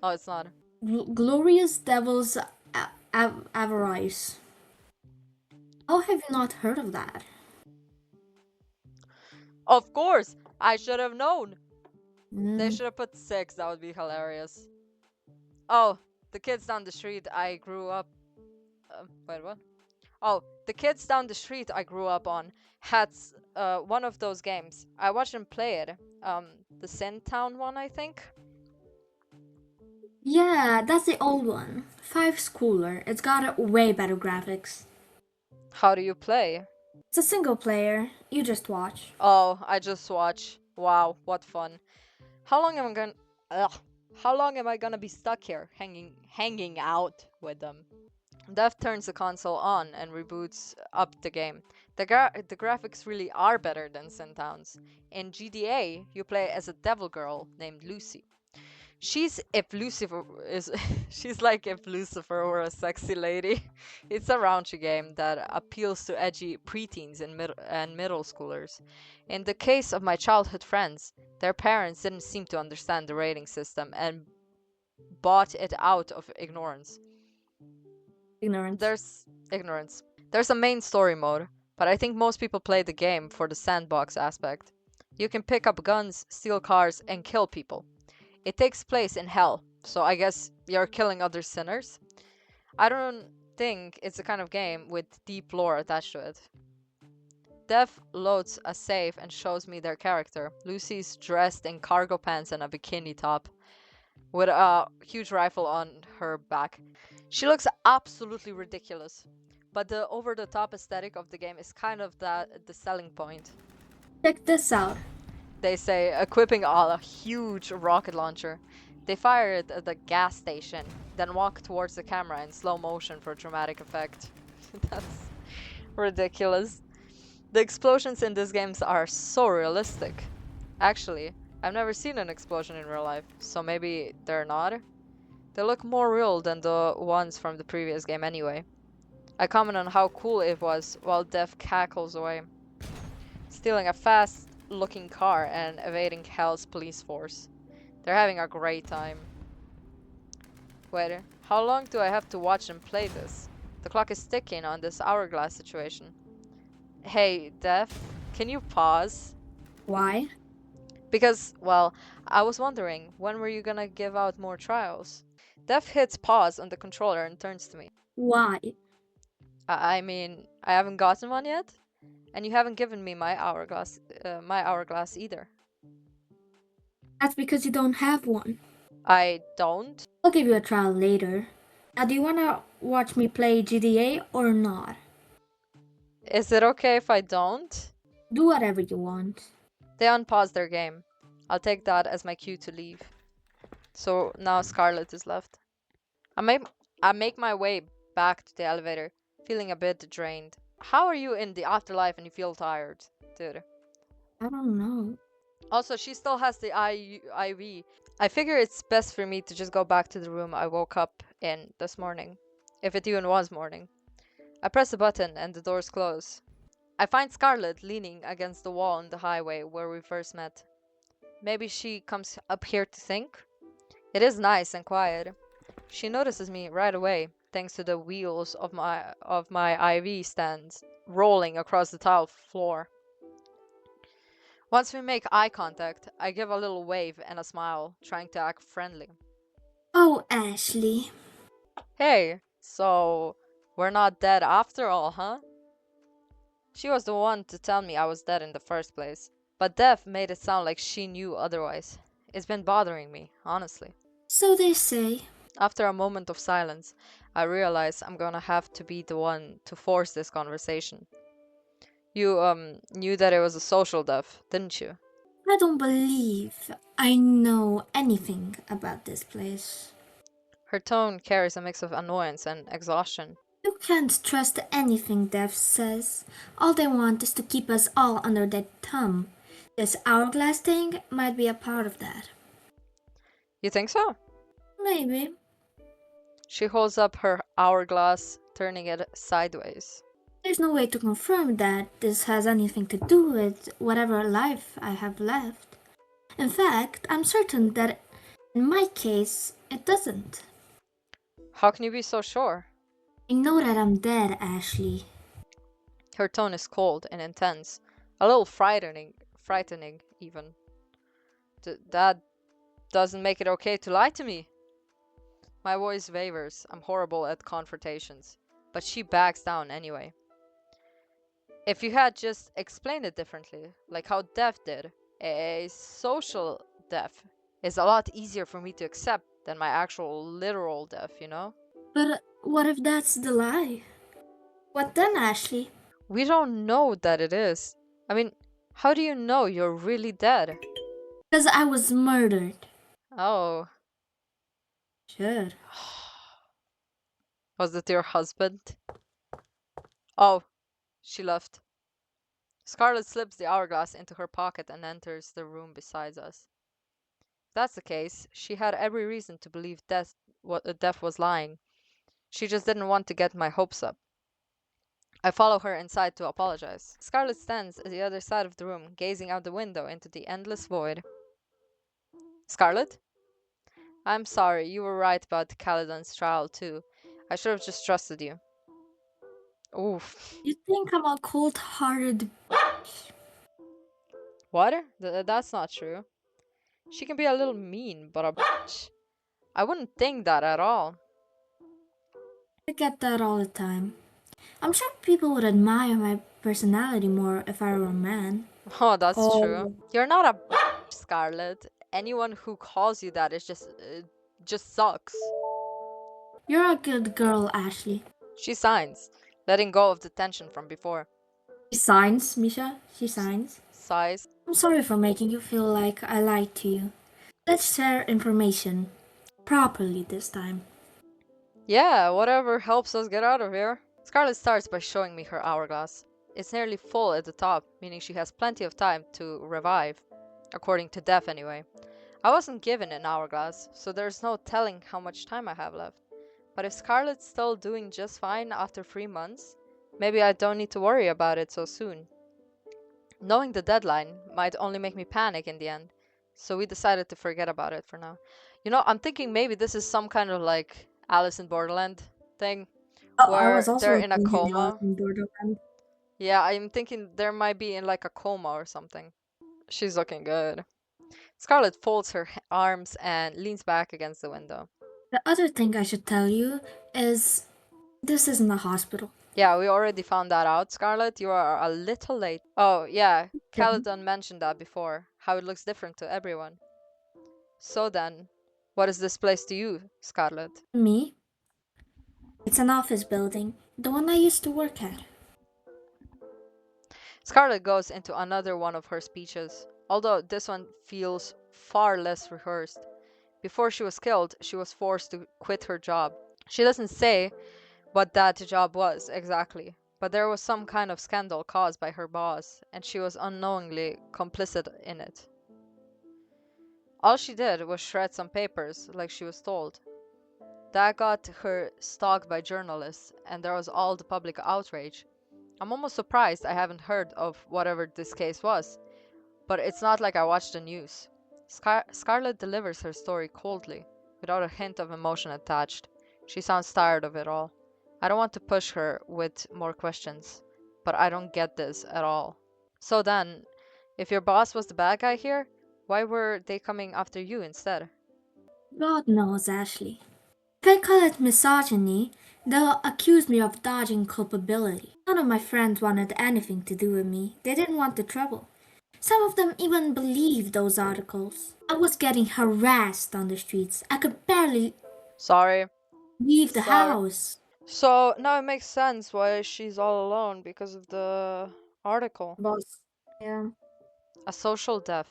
Oh, it's not. Glorious Devil's Avarice. How have you not heard of that? Of course! I should have known! They Mm. should have put 6, that would be hilarious. Oh, the kids down the street I grew up... wait, what? Oh, the kids down the street I grew up on had one of those games. I watched them play it. The Sin Town one, I think? Yeah, that's the old one. 5's cooler. It's got way better graphics. How do you play? It's a single player. You just watch. Oh, I just watch. Wow, what fun. How long am I gonna... Ugh. How long am I gonna be stuck here, hanging out with them? Dev turns the console on and reboots up the game. The graphics really are better than Centown's. In GDA, you play as a devil girl named Lucy. She's like if Lucifer were a sexy lady. It's a raunchy game that appeals to edgy preteens and middle schoolers. In the case of my childhood friends, their parents didn't seem to understand the rating system and bought it out of ignorance. Ignorance. There's a main story mode, but I think most people play the game for the sandbox aspect. You can pick up guns, steal cars, and kill people. It takes place in hell, so I guess you're killing other sinners. I don't think it's the kind of game with deep lore attached to it. Dev loads a save and shows me their character. Lucy's dressed in cargo pants and a bikini top, with a huge rifle on her back. She looks absolutely ridiculous, but the over-the-top aesthetic of the game is kind of the selling point. Check this out. They say, equipping a huge rocket launcher. They fire it at the gas station, then walk towards the camera in slow motion for dramatic effect. That's ridiculous. The explosions in these games are so realistic. Actually, I've never seen an explosion in real life, so maybe they're not? They look more real than the ones from the previous game anyway. I comment on how cool it was while Dev cackles away, stealing a fast-looking car and evading Hell's police force. They're having a great time. Wait, how long do I have to watch them play this? The clock is ticking on this hourglass situation. Hey, Dev, can you pause? Why? Because, well, I was wondering, when were you gonna give out more trials? Dev hits pause on the controller and turns to me. Why? I mean, I haven't gotten one yet, and you haven't given me my hourglass either. That's because you don't have one. I don't? I'll give you a trial later. Now, do you wanna watch me play GDA or not? Is it okay if I don't? Do whatever you want. They unpause their game. I'll take that as my cue to leave. So now Scarlet is left. I make my way back to the elevator, feeling a bit drained. How are you in the afterlife and you feel tired, dude? I don't know. Also, she still has the IV. I figure it's best for me to just go back to the room I woke up in this morning. If it even was morning. I press a button and the doors close. I find Scarlet leaning against the wall on the highway where we first met. Maybe she comes up here to think? It is nice and quiet. She notices me right away, thanks to the wheels of my IV stands rolling across the tile floor. Once we make eye contact, I give a little wave and a smile, trying to act friendly. Oh, Ashley. Hey, so we're not dead after all, huh? She was the one to tell me I was dead in the first place, but Dev made it sound like she knew otherwise. It's been bothering me, honestly. So they say. After a moment of silence, I realize I'm gonna have to be the one to force this conversation. You, knew that it was a social death, didn't you? I don't believe I know anything about this place. Her tone carries a mix of annoyance and exhaustion. You can't trust anything Dev says. All they want is to keep us all under their thumb. This hourglass thing might be a part of that. You think so? Maybe. She holds up her hourglass, turning it sideways. There's no way to confirm that this has anything to do with whatever life I have left. In fact, I'm certain that in my case, it doesn't. How can you be so sure? I know that I'm dead, Ashley. Her tone is cold and intense, a little frightening even. That doesn't make it okay to lie to me. My voice wavers. I'm horrible at confrontations, but she backs down anyway. If you had just explained it differently, like how deaf did, a social deaf is a lot easier for me to accept than my actual literal deaf, you know? But what if that's the lie? What then, Ashley? We don't know that it is. I mean, how do you know you're really dead? Because I was murdered. Oh, Sure. was it your husband? Oh, she left. Scarlet slips the hourglass into her pocket and enters the room beside us. If that's the case, she had every reason to believe Death was lying. She just didn't want to get my hopes up. I follow her inside to apologize. Scarlet stands at the other side of the room, gazing out the window into the endless void. Scarlet? I'm sorry, you were right about Caledon's trial, too. I should have just trusted you. Oof. You think I'm a cold-hearted? What? That's not true. She can be a little mean, but a bitch. I wouldn't think that at all. I get that all the time. I'm sure people would admire my personality more if I were a man. Oh, that's true. Oh. You're not a bitch, Scarlet. Anyone who calls you that is just sucks. You're a good girl, Ashley. She signs, letting go of the tension from before. She signs, Misha. She signs. Sighs. I'm sorry for making you feel like I lied to you. Let's share information properly this time. Yeah, whatever helps us get out of here. Scarlet starts by showing me her hourglass. It's nearly full at the top, meaning she has plenty of time to revive. According to Def, anyway. I wasn't given an hourglass, so there's no telling how much time I have left. But if Scarlet's still doing just fine after 3 months, maybe I don't need to worry about it so soon. Knowing the deadline might only make me panic in the end, so we decided to forget about it for now. You know, I'm thinking maybe this is some kind of like Alice in Borderland thing Oh, I was where they're also in a thinking Alice coma. in Borderland. Yeah, I'm thinking there might be in like a coma or something. She's looking good. Scarlet folds her arms and leans back against the window. The other thing I should tell you is this isn't a hospital. Yeah, we already found that out, Scarlet. You are a little late. Oh, yeah, Okay. Caledon mentioned that before, how it looks different to everyone. So then, what is this place to you, Scarlet? Me? It's an office building, the one I used to work at. Scarlet goes into another one of her speeches, although this one feels far less rehearsed. Before she was killed, she was forced to quit her job. She doesn't say what that job was exactly, but there was some kind of scandal caused by her boss, and she was unknowingly complicit in it. All she did was shred some papers, like she was told. That got her stalked by journalists, and there was all the public outrage. I'm almost surprised I haven't heard of whatever this case was, but it's not like I watched the news. Scarlett delivers her story coldly, without a hint of emotion attached. She sounds tired of it all. I don't want to push her with more questions, but I don't get this at all. So then, if your boss was the bad guy here, why were they coming after you instead? God knows, Ashley. If I call it misogyny, they'll accuse me of dodging culpability. None of my friends wanted anything to do with me. They didn't want the trouble. Some of them even believed those articles. I was getting harassed on the streets. I could barely Sorry. leave the Sorry. house. So now it makes sense why she's all alone because of the article. Boss. Yeah. A social death,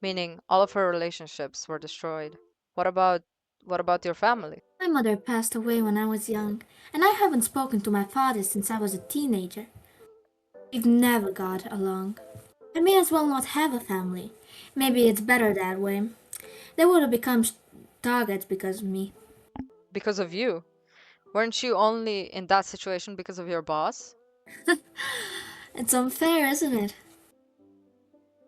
meaning all of her relationships were destroyed. What about your family? My mother passed away when I was young, and I haven't spoken to my father since I was a teenager. We've never got along. I may as well not have a family. Maybe it's better that way. They would have become targets because of me. Because of you. Weren't you only in that situation because of your boss? It's unfair, isn't it?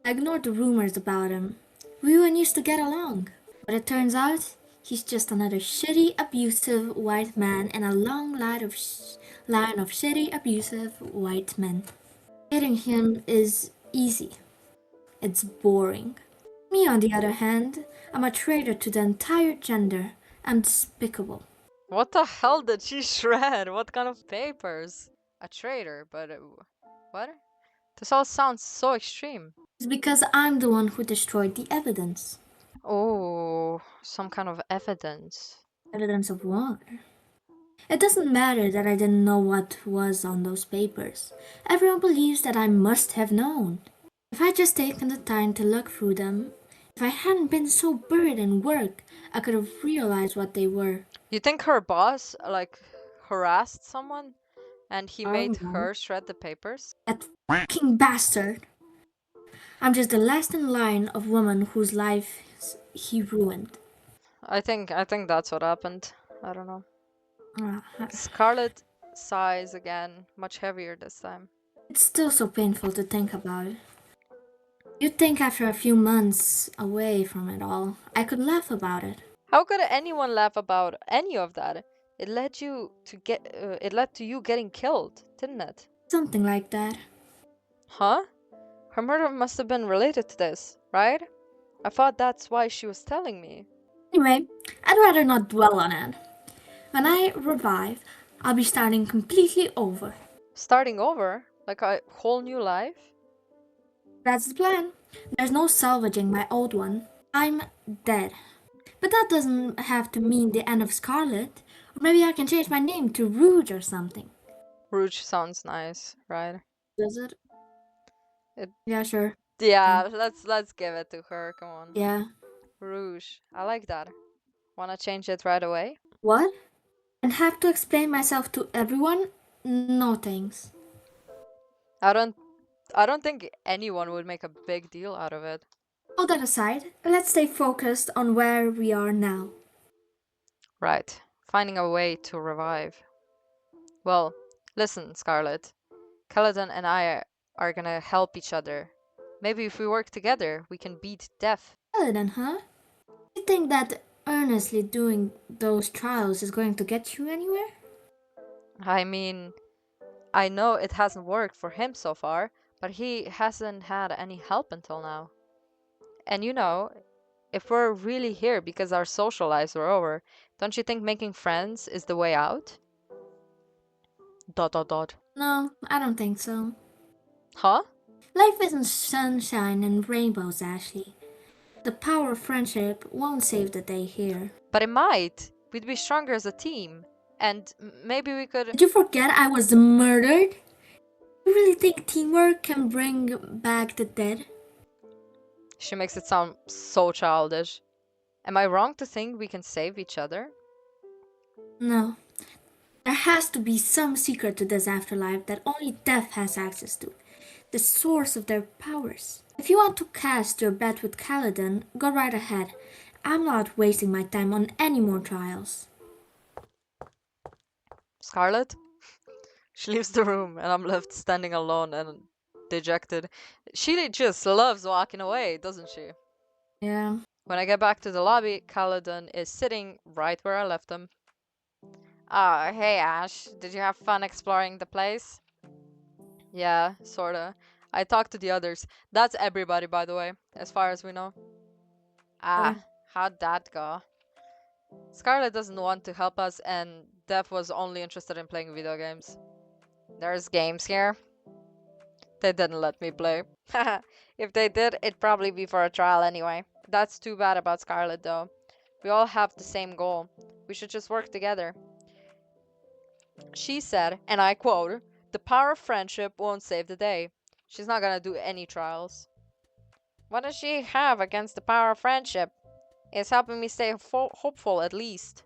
I ignored the rumors about him. We even used to get along. But it turns out he's just another shitty, abusive white man in a long line of shitty, abusive white men. Dating him is easy. It's boring. Me, on the other hand, I'm a traitor to the entire gender. I'm despicable. What the hell did she shred? What kind of papers? A traitor, but what? This all sounds so extreme. It's because I'm the one who destroyed the evidence. Oh, some kind of evidence. Evidence of what? It doesn't matter that I didn't know what was on those papers. Everyone believes that I must have known. If I'd just taken the time to look through them, if I hadn't been so buried in work, I could have realized what they were. You think her boss, like, harassed someone and he made No. her shred the papers? That fucking bastard! I'm just the last in line of women whose lives he ruined. I think that's what happened. I don't know. Ah, Scarlet sighs again, much heavier this time. It's still so painful to think about. You'd think after a few months away from it all, I could laugh about it. How could anyone laugh about any of that? It led to you getting killed, didn't it? Something like that. Huh? Her murder must have been related to this, right? I thought that's why she was telling me. Anyway, I'd rather not dwell on it. When I revive, I'll be starting completely over. Starting over? Like a whole new life? That's the plan. There's no salvaging my old one. I'm dead. But that doesn't have to mean the end of Scarlet. Or maybe I can change my name to Rouge or something. Rouge sounds nice, right? Does it? It- Yeah, sure. Yeah, let's give it to her. Come on. Yeah. Rouge. I like that. Wanna change it right away? What? And have to explain myself to everyone? No thanks. I don't think anyone would make a big deal out of it. All that aside, let's stay focused on where we are now. Right. Finding a way to revive. Well, listen, Scarlet. Caledon and I are gonna help each other. Maybe if we work together, we can beat death. Well then, huh? You think that earnestly doing those trials is going to get you anywhere? I mean, I know it hasn't worked for him so far, but he hasn't had any help until now. And you know, if we're really here because our social lives are over, don't you think making friends is the way out? Dot dot dot. No, I don't think so. Huh? Life isn't sunshine and rainbows, Ashley. The power of friendship won't save the day here. But it might. We'd be stronger as a team. And maybe we could. Did you forget I was murdered? You really think teamwork can bring back the dead? She makes it sound so childish. Am I wrong to think we can save each other? No. There has to be some secret to this afterlife that only death has access to. The source of their powers. If you want to cast your bet with Caledon, go right ahead. I'm not wasting my time on any more trials. Scarlet? She leaves the room and I'm left standing alone and dejected. She just loves walking away, doesn't she? Yeah. When I get back to the lobby, Caledon is sitting right where I left him. Ah, hey Ash, did you have fun exploring the place? Yeah, sorta. I talked to the others. That's everybody, by the way, as far as we know. Ah, how'd that go? Scarlet doesn't want to help us, and Dev was only interested in playing video games. There's games here. They didn't let me play. If they did, it'd probably be for a trial anyway. That's too bad about Scarlet, though. We all have the same goal. We should just work together. She said, and I quote, "The power of friendship won't save the day." She's not gonna do any trials. What does she have against the power of friendship? It's helping me stay hopeful, at least.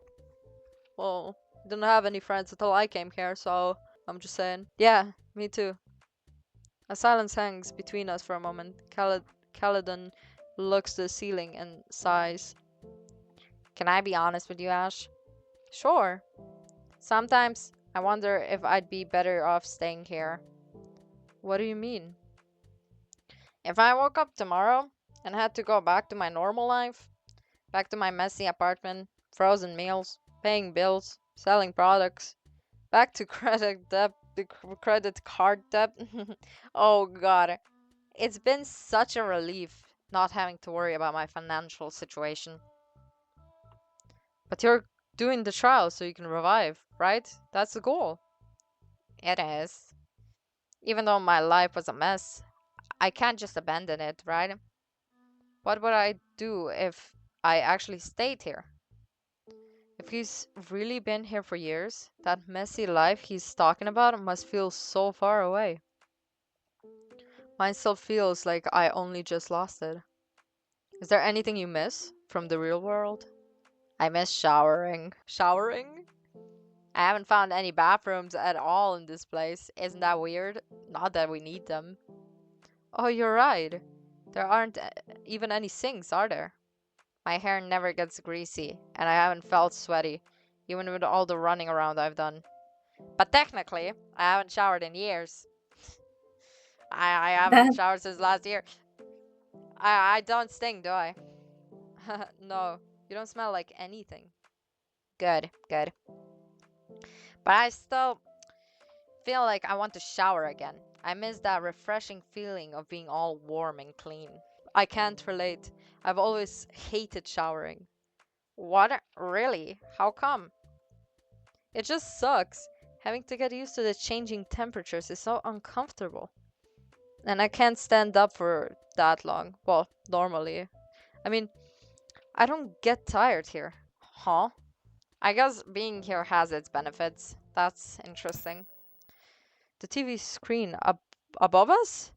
Well, I didn't have any friends until I came here, so I'm just saying. Yeah, me too. A silence hangs between us for a moment. Caledon looks to the ceiling and sighs. Can I be honest with you, Ash? Sure. Sometimes I wonder if I'd be better off staying here. What do you mean? If I woke up tomorrow and had to go back to my normal life, back to my messy apartment, frozen meals, paying bills, selling products, back to credit card debt. Oh god, it's been such a relief not having to worry about my financial situation. But you're doing the trial so you can revive, right? That's the goal. It is. Even though my life was a mess, I can't just abandon it, right? What would I do if I actually stayed here? If he's really been here for years, that messy life he's talking about must feel so far away. Mine still feels like I only just lost it. Is there anything you miss from the real world? I miss showering. Showering? I haven't found any bathrooms at all in this place. Isn't that weird? Not that we need them. Oh, you're right. There aren't even any sinks, are there? My hair never gets greasy, and I haven't felt sweaty, even with all the running around I've done. But technically, I haven't showered in years. I haven't That showered since last year. I don't stink, do I? No, you don't smell like anything. Good, good. But I still feel like I want to shower again. I miss that refreshing feeling of being all warm and clean. I can't relate. I've always hated showering. What? Really? How come? It just sucks. Having to get used to the changing temperatures is so uncomfortable. And I can't stand up for that long. Well, normally. I mean, I don't get tired here. Huh? I guess being here has its benefits. That's interesting. The TV screen above us?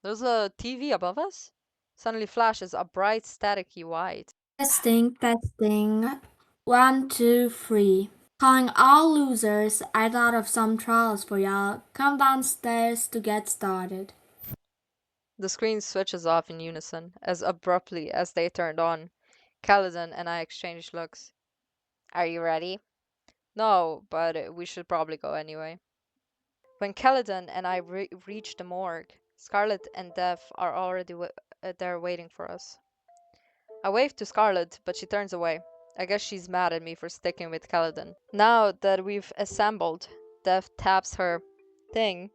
There's a TV above us? Suddenly flashes a bright staticky white. testing, testing. 1, 2, 3. Calling all losers. I thought of some trials for y'all. Come downstairs to get started. The screen switches off in unison, as abruptly as they turned on. Kaladin and I exchanged looks. Are you ready? No, but we should probably go anyway. When Kaladin and I reach the morgue, Scarlet and Dev are already there waiting for us. I wave to Scarlet, but she turns away. I guess she's mad at me for sticking with Kaladin. Now that we've assembled, Dev taps her thing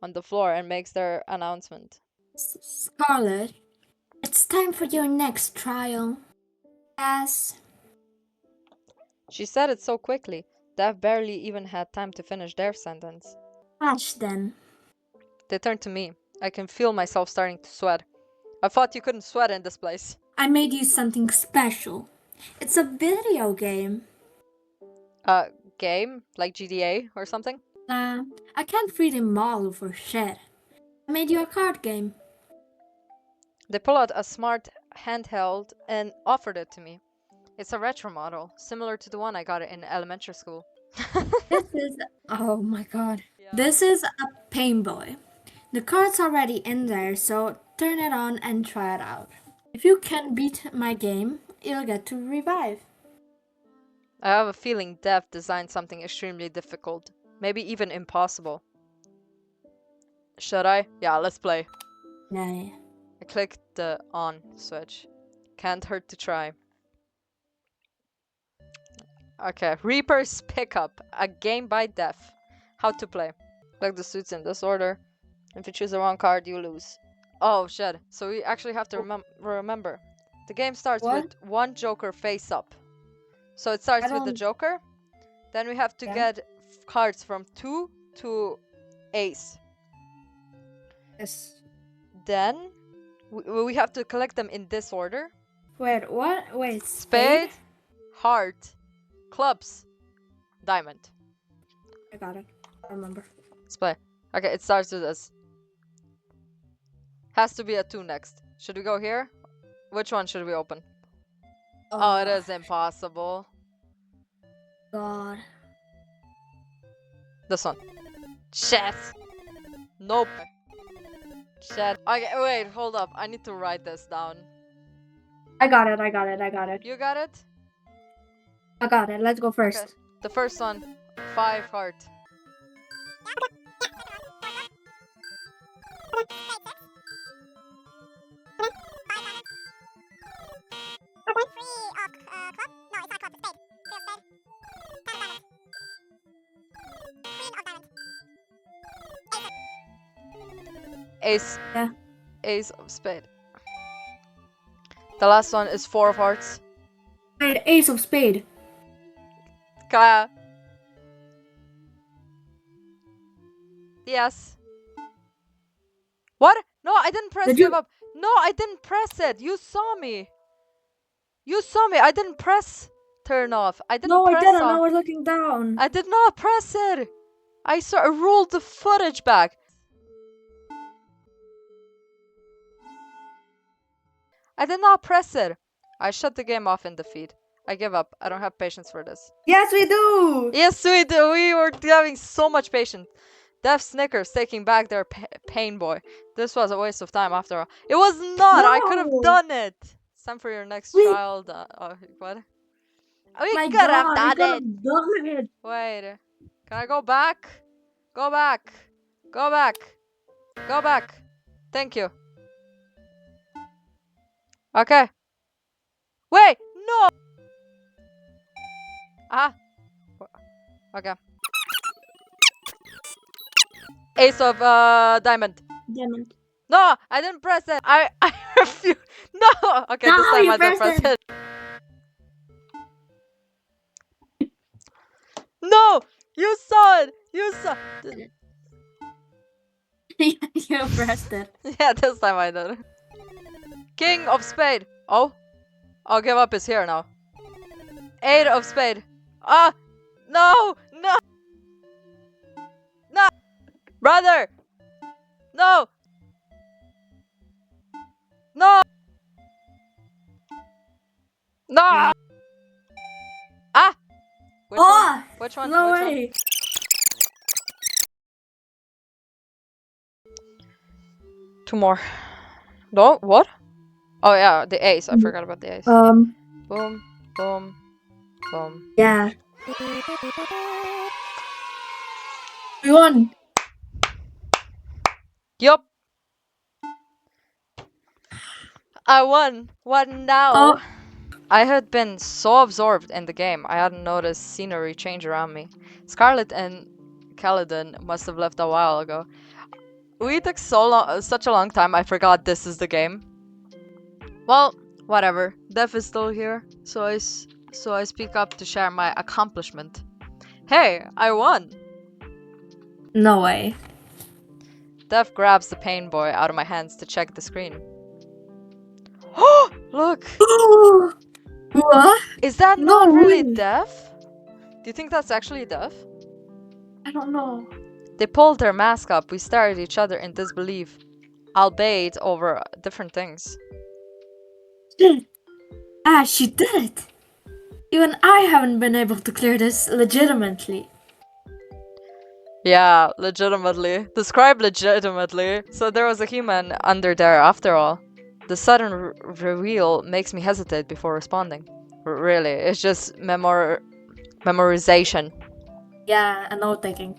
on the floor and makes their announcement. Scarlet, it's time for your next trial. Yes. She said it so quickly, Dev barely even had time to finish their sentence. Ash then. They turn to me. I can feel myself starting to sweat. I thought you couldn't sweat in this place. I made you something special. It's a video game. Game? Like GTA or something? I can't read a model for shit. I made you a card game. They pull out a smart handheld and offered it to me. It's a retro model, similar to the one I got in elementary school. This is. Oh my god. Yeah. This is a Pain Boy. The card's already in there, so turn it on and try it out. If you can beat my game, you'll get to revive. I have a feeling Dev designed something extremely difficult, maybe even impossible. Should I? Yeah, let's play. Nay. I clicked the on switch. Can't hurt to try. Okay, Reaper's Pickup, a game by Dev. How to play. Collect the suits in this order. If you choose the wrong card, you lose. Oh shit, so we actually have to remember. The game starts What? with one joker face up. So it starts with the joker. Then we have to get cards from 2 to ace. Yes. Then we have to collect them in this order. Wait, what? Wait. Spade, heart, clubs, diamond. I got it. I remember. Let's play. Okay, it starts with this. Has to be a 2 next. Should we go here? Which one should we open? Oh, it is impossible. God. This one. Shit. Nope. Shit. Okay, wait, hold up. I need to write this down. I got it. I got it. I got it. You got it? I got it. Let's go first. Okay. The first one. 5 heart. Ace. Yeah. Ace of spade. The last one is 4 of hearts. Wait, ace of spade. Kaya. Yes. What? No, I didn't press Did give you? up. No, I didn't press it. You saw me. You saw me. I didn't press turn off. I didn't No, I press didn't. off. I was looking down. I did not press it. I rolled the footage back. I did not press it. I shut the game off in defeat. I give up. I don't have patience for this. Yes, we do. Yes, we do. We were having so much patience. Deaf Snickers taking back their pain boy. This was a waste of time after all. It was not. I could have No. done it. It's time for your next We. child. What? We My could have God, we done could it. have done it. Wait. Can I go back? Go back. Go back. Go back. Thank you. Okay. Wait. No. Ah. Okay. Ace of diamond. Diamond. No, I didn't press it. I refuse. No. Okay, No, this time you I didn't press pressed it. No, you saw it. You saw. You pressed it. Yeah, this time I did. King of spade. Oh, I'll give up. Is here now. 8 of spade. Ah, no, no, no, brother. No, no, no. Ah, which one? Oh, Which one? no Which one? way. Two more. No, what? Oh yeah, the ace. I forgot about the ace. Boom, boom, boom. Yeah. We won. Yup. I won. What now? Oh, I had been so absorbed in the game, I hadn't noticed scenery change around me. Scarlet and Kaladin must have left a while ago. We took such a long time, I forgot this is the game. Well, whatever. Dev is still here, so I speak up to share my accomplishment. Hey, I won! no way. Dev grabs the pain boy out of my hands to check the screen. Oh, look! What? Is that No not really way. Dev? Do you think that's actually Dev? I don't know. They pulled their mask up. We stared at each other in disbelief, albeit over different things. Shit. Ah, she did it. Even I haven't been able to clear this legitimately. Yeah, legitimately. Describe legitimately. So there was a human under there after all. The sudden reveal makes me hesitate before responding. Really, it's just memorization. Yeah, and note taking.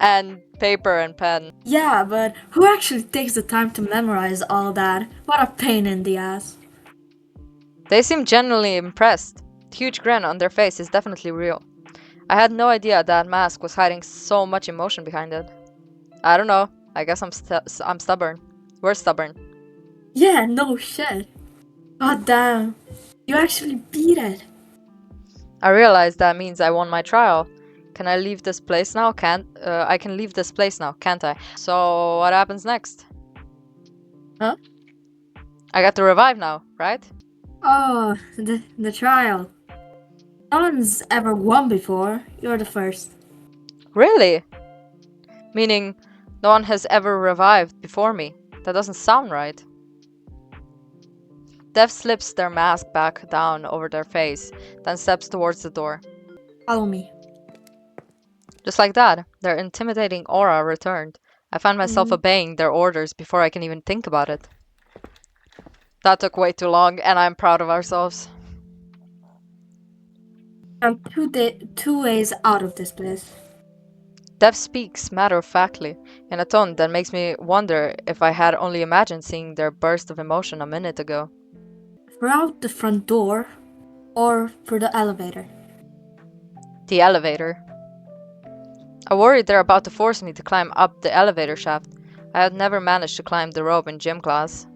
And paper and pen. Yeah, but who actually takes the time to memorize all that? What a pain in the ass. They seem genuinely impressed. The huge grin on their face is definitely real. I had no idea that mask was hiding so much emotion behind it. I don't know. I guess I'm stubborn. We're stubborn. Yeah, no shit. God damn. You actually beat it. I realize that means I won my trial. Can I leave this place now? I can leave this place now, can't I? So what happens next? Huh? I got to revive now, right? Oh, the trial. No one's ever won before. You're the first. Really? Meaning no one has ever revived before me. That doesn't sound right. Dev slips their mask back down over their face, then steps towards the door. Follow me. Just like that, their intimidating aura returned. I find myself obeying their orders before I can even think about it. That took way too long, and I'm proud of ourselves. I'm two ways out of this place. Dev speaks matter-of-factly, in a tone that makes me wonder if I had only imagined seeing their burst of emotion a minute ago. We're out the front door. or for the elevator? The elevator. I worried they're about to force me to climb up the elevator shaft. I had never managed to climb the rope in gym class.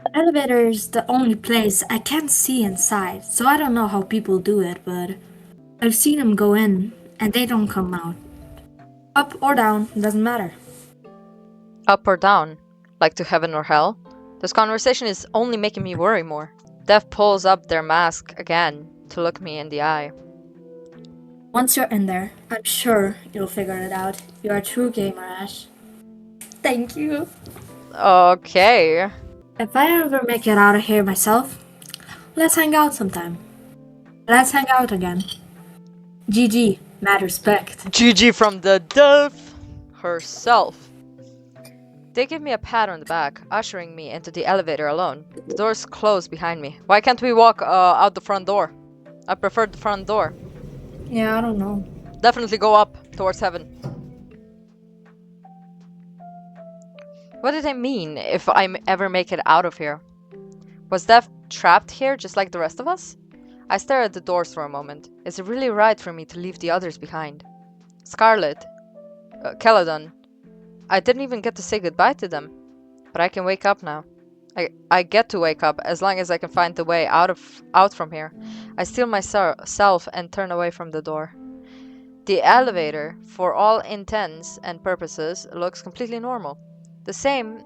The elevator is the only place I can't see inside, so I don't know how people do it, but I've seen them go in and they don't come out. Up or down, doesn't matter. Up or down? Like to heaven or hell? This conversation is only making me worry more. Dev pulls up their mask again to look me in the eye. Once you're in there, I'm sure you'll figure it out. You're a true gamer, Ash. Thank you. Okay. If I ever make it out of here myself, let's hang out sometime. Let's hang out again. GG, mad respect. GG from the Dev herself. They give me a pat on the back, ushering me into the elevator alone. The doors close behind me. Why can't we walk out the front door? I prefer the front door. Yeah, I don't know. Definitely go up towards heaven. What did I mean if I ever make it out of here? Was Dev trapped here just like the rest of us? I stare at the doors for a moment. Is it really right for me to leave the others behind? Scarlet, Caledon. I didn't even get to say goodbye to them. But I can wake up now. I get to wake up as long as I can find the way out from here. I steel myself and turn away from the door. The elevator, for all intents and purposes, looks completely normal. The same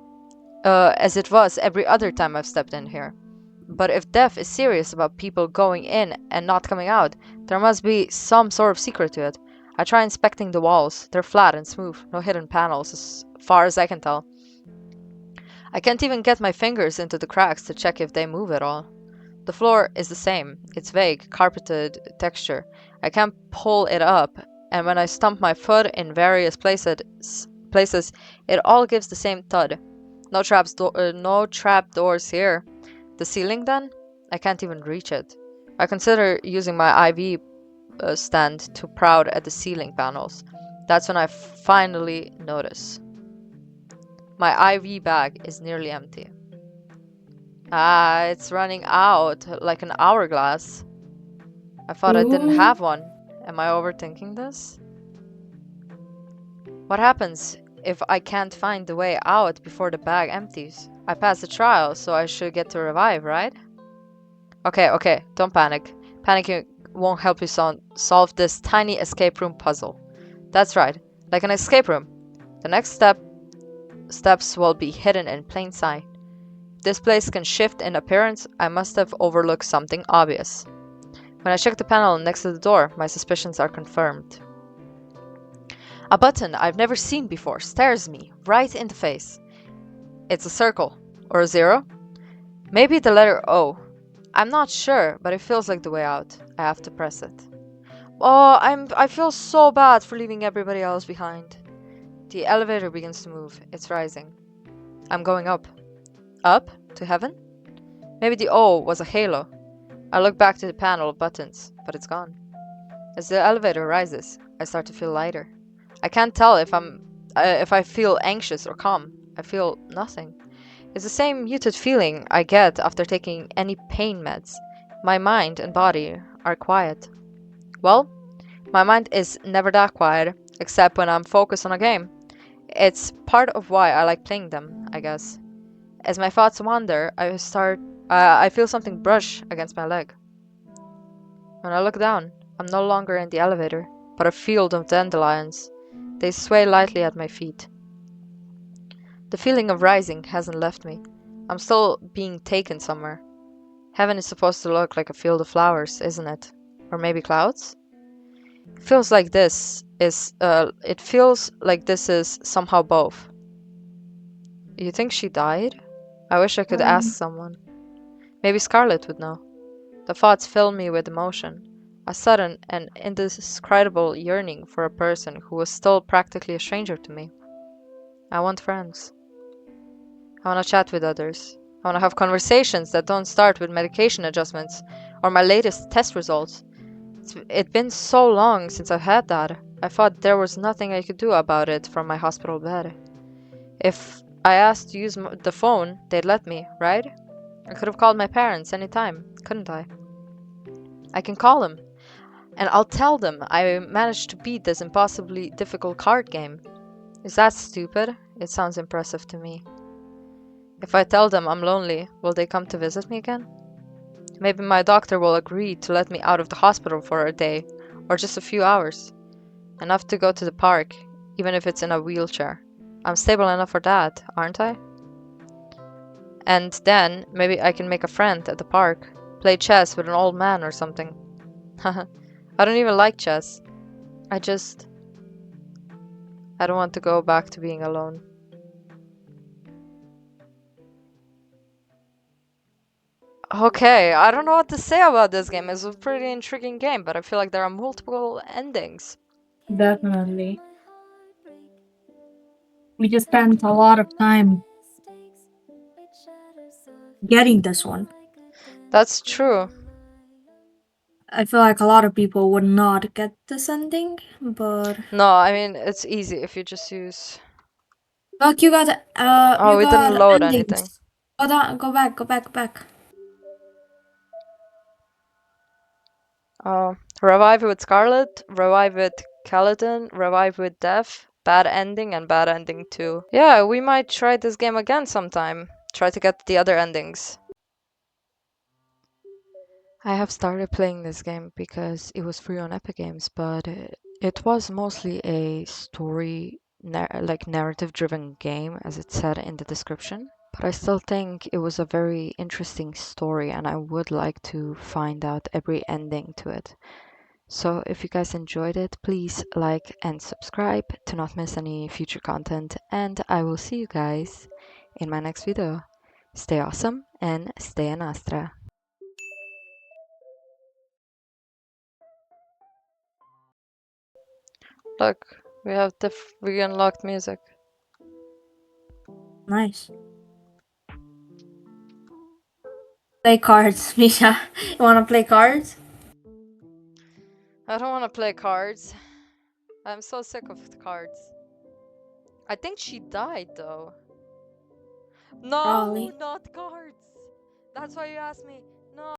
as it was every other time I've stepped in here. But if Dev is serious about people going in and not coming out, there must be some sort of secret to it. I try inspecting the walls. They're flat and smooth, no hidden panels as far as I can tell. I can't even get my fingers into the cracks to check if they move at all. The floor is the same. It's vague, carpeted texture. I can't pull it up, and when I stomp my foot in various places, it all gives the same thud. No trap doors here. The ceiling, then? I can't even reach it. I consider using my IV stand to prod at the ceiling panels. That's when I finally notice. My IV bag is nearly empty. Ah, it's running out like an hourglass. I thought I didn't have one. Am I overthinking this? What happens if I can't find the way out before the bag empties? I passed the trial, so I should get to revive, right? Okay, don't panic. Panicking won't help you solve this tiny escape room puzzle. That's right, like an escape room. The next steps will be hidden in plain sight. If this place can shift in appearance, I must have overlooked something obvious. When I check the panel next to the door, my suspicions are confirmed. A button I've never seen before stares me right in the face. It's a circle. Or a zero? Maybe the letter O. I'm not sure, but it feels like the way out. I have to press it. Oh, I feel so bad for leaving everybody else behind. The elevator begins to move. It's rising. I'm going up. Up? To heaven? Maybe the O was a halo. I look back to the panel of buttons, but it's gone. As the elevator rises, I start to feel lighter. I can't tell if I feel anxious or calm. I feel nothing. It's the same muted feeling I get after taking any pain meds. My mind and body are quiet. Well, my mind is never that quiet, except when I'm focused on a game. It's part of why I like playing them, I guess. As my thoughts wander, I feel something brush against my leg. When I look down, I'm no longer in the elevator, but a field of dandelions. They sway lightly at my feet. The feeling of rising hasn't left me. I'm still being taken somewhere. Heaven is supposed to look like a field of flowers, isn't it? Or maybe clouds? It feels like this is somehow both. You think she died? I wish I could ask someone. Maybe Scarlet would know. The thoughts fill me with emotion, a sudden and indescribable yearning for a person who was still practically a stranger to me. I want friends. I want to chat with others. I want to have conversations that don't start with medication adjustments or my latest test results. It's been so long since I've had that. I thought there was nothing I could do about it from my hospital bed. If I asked to use the phone, they'd let me, right? I could have called my parents anytime, couldn't I? I can call him, and I'll tell them I managed to beat this impossibly difficult card game. Is that stupid? It sounds impressive to me. If I tell them I'm lonely, will they come to visit me again? Maybe my doctor will agree to let me out of the hospital for a day, or just a few hours. Enough to go to the park, even if it's in a wheelchair. I'm stable enough for that, aren't I? And then, maybe I can make a friend at the park. Play chess with an old man or something. Haha, I don't even like chess. I don't want to go back to being alone. Okay, I don't know what to say about this game. It's a pretty intriguing game, but I feel like there are multiple endings. Definitely. We just spent a lot of time getting this one. That's true. I feel like a lot of people would not get this ending, but No, I mean, it's easy if you just use... look, you got Oh, we didn't load anything. endings. Hold on, go back, go back, go back. Oh, revive with Scarlet, revive with Caledon, revive with Death, bad ending, and bad ending 2. Yeah, we might try this game again sometime. Try to get the other endings. I have started playing this game because it was free on Epic Games, but it was mostly a story, narrative-driven game, as it said in the description. But I still think it was a very interesting story, and I would like to find out every ending to it. So if you guys enjoyed it, please like and subscribe to not miss any future content, and I will see you guys in my next video. Stay awesome and stay in Astra. Look, we unlocked music. Nice. Play cards, Misha. You wanna play cards? I don't want to play cards. I'm so sick of the cards. I think she died though. No, Probably. not cards. That's why you asked me.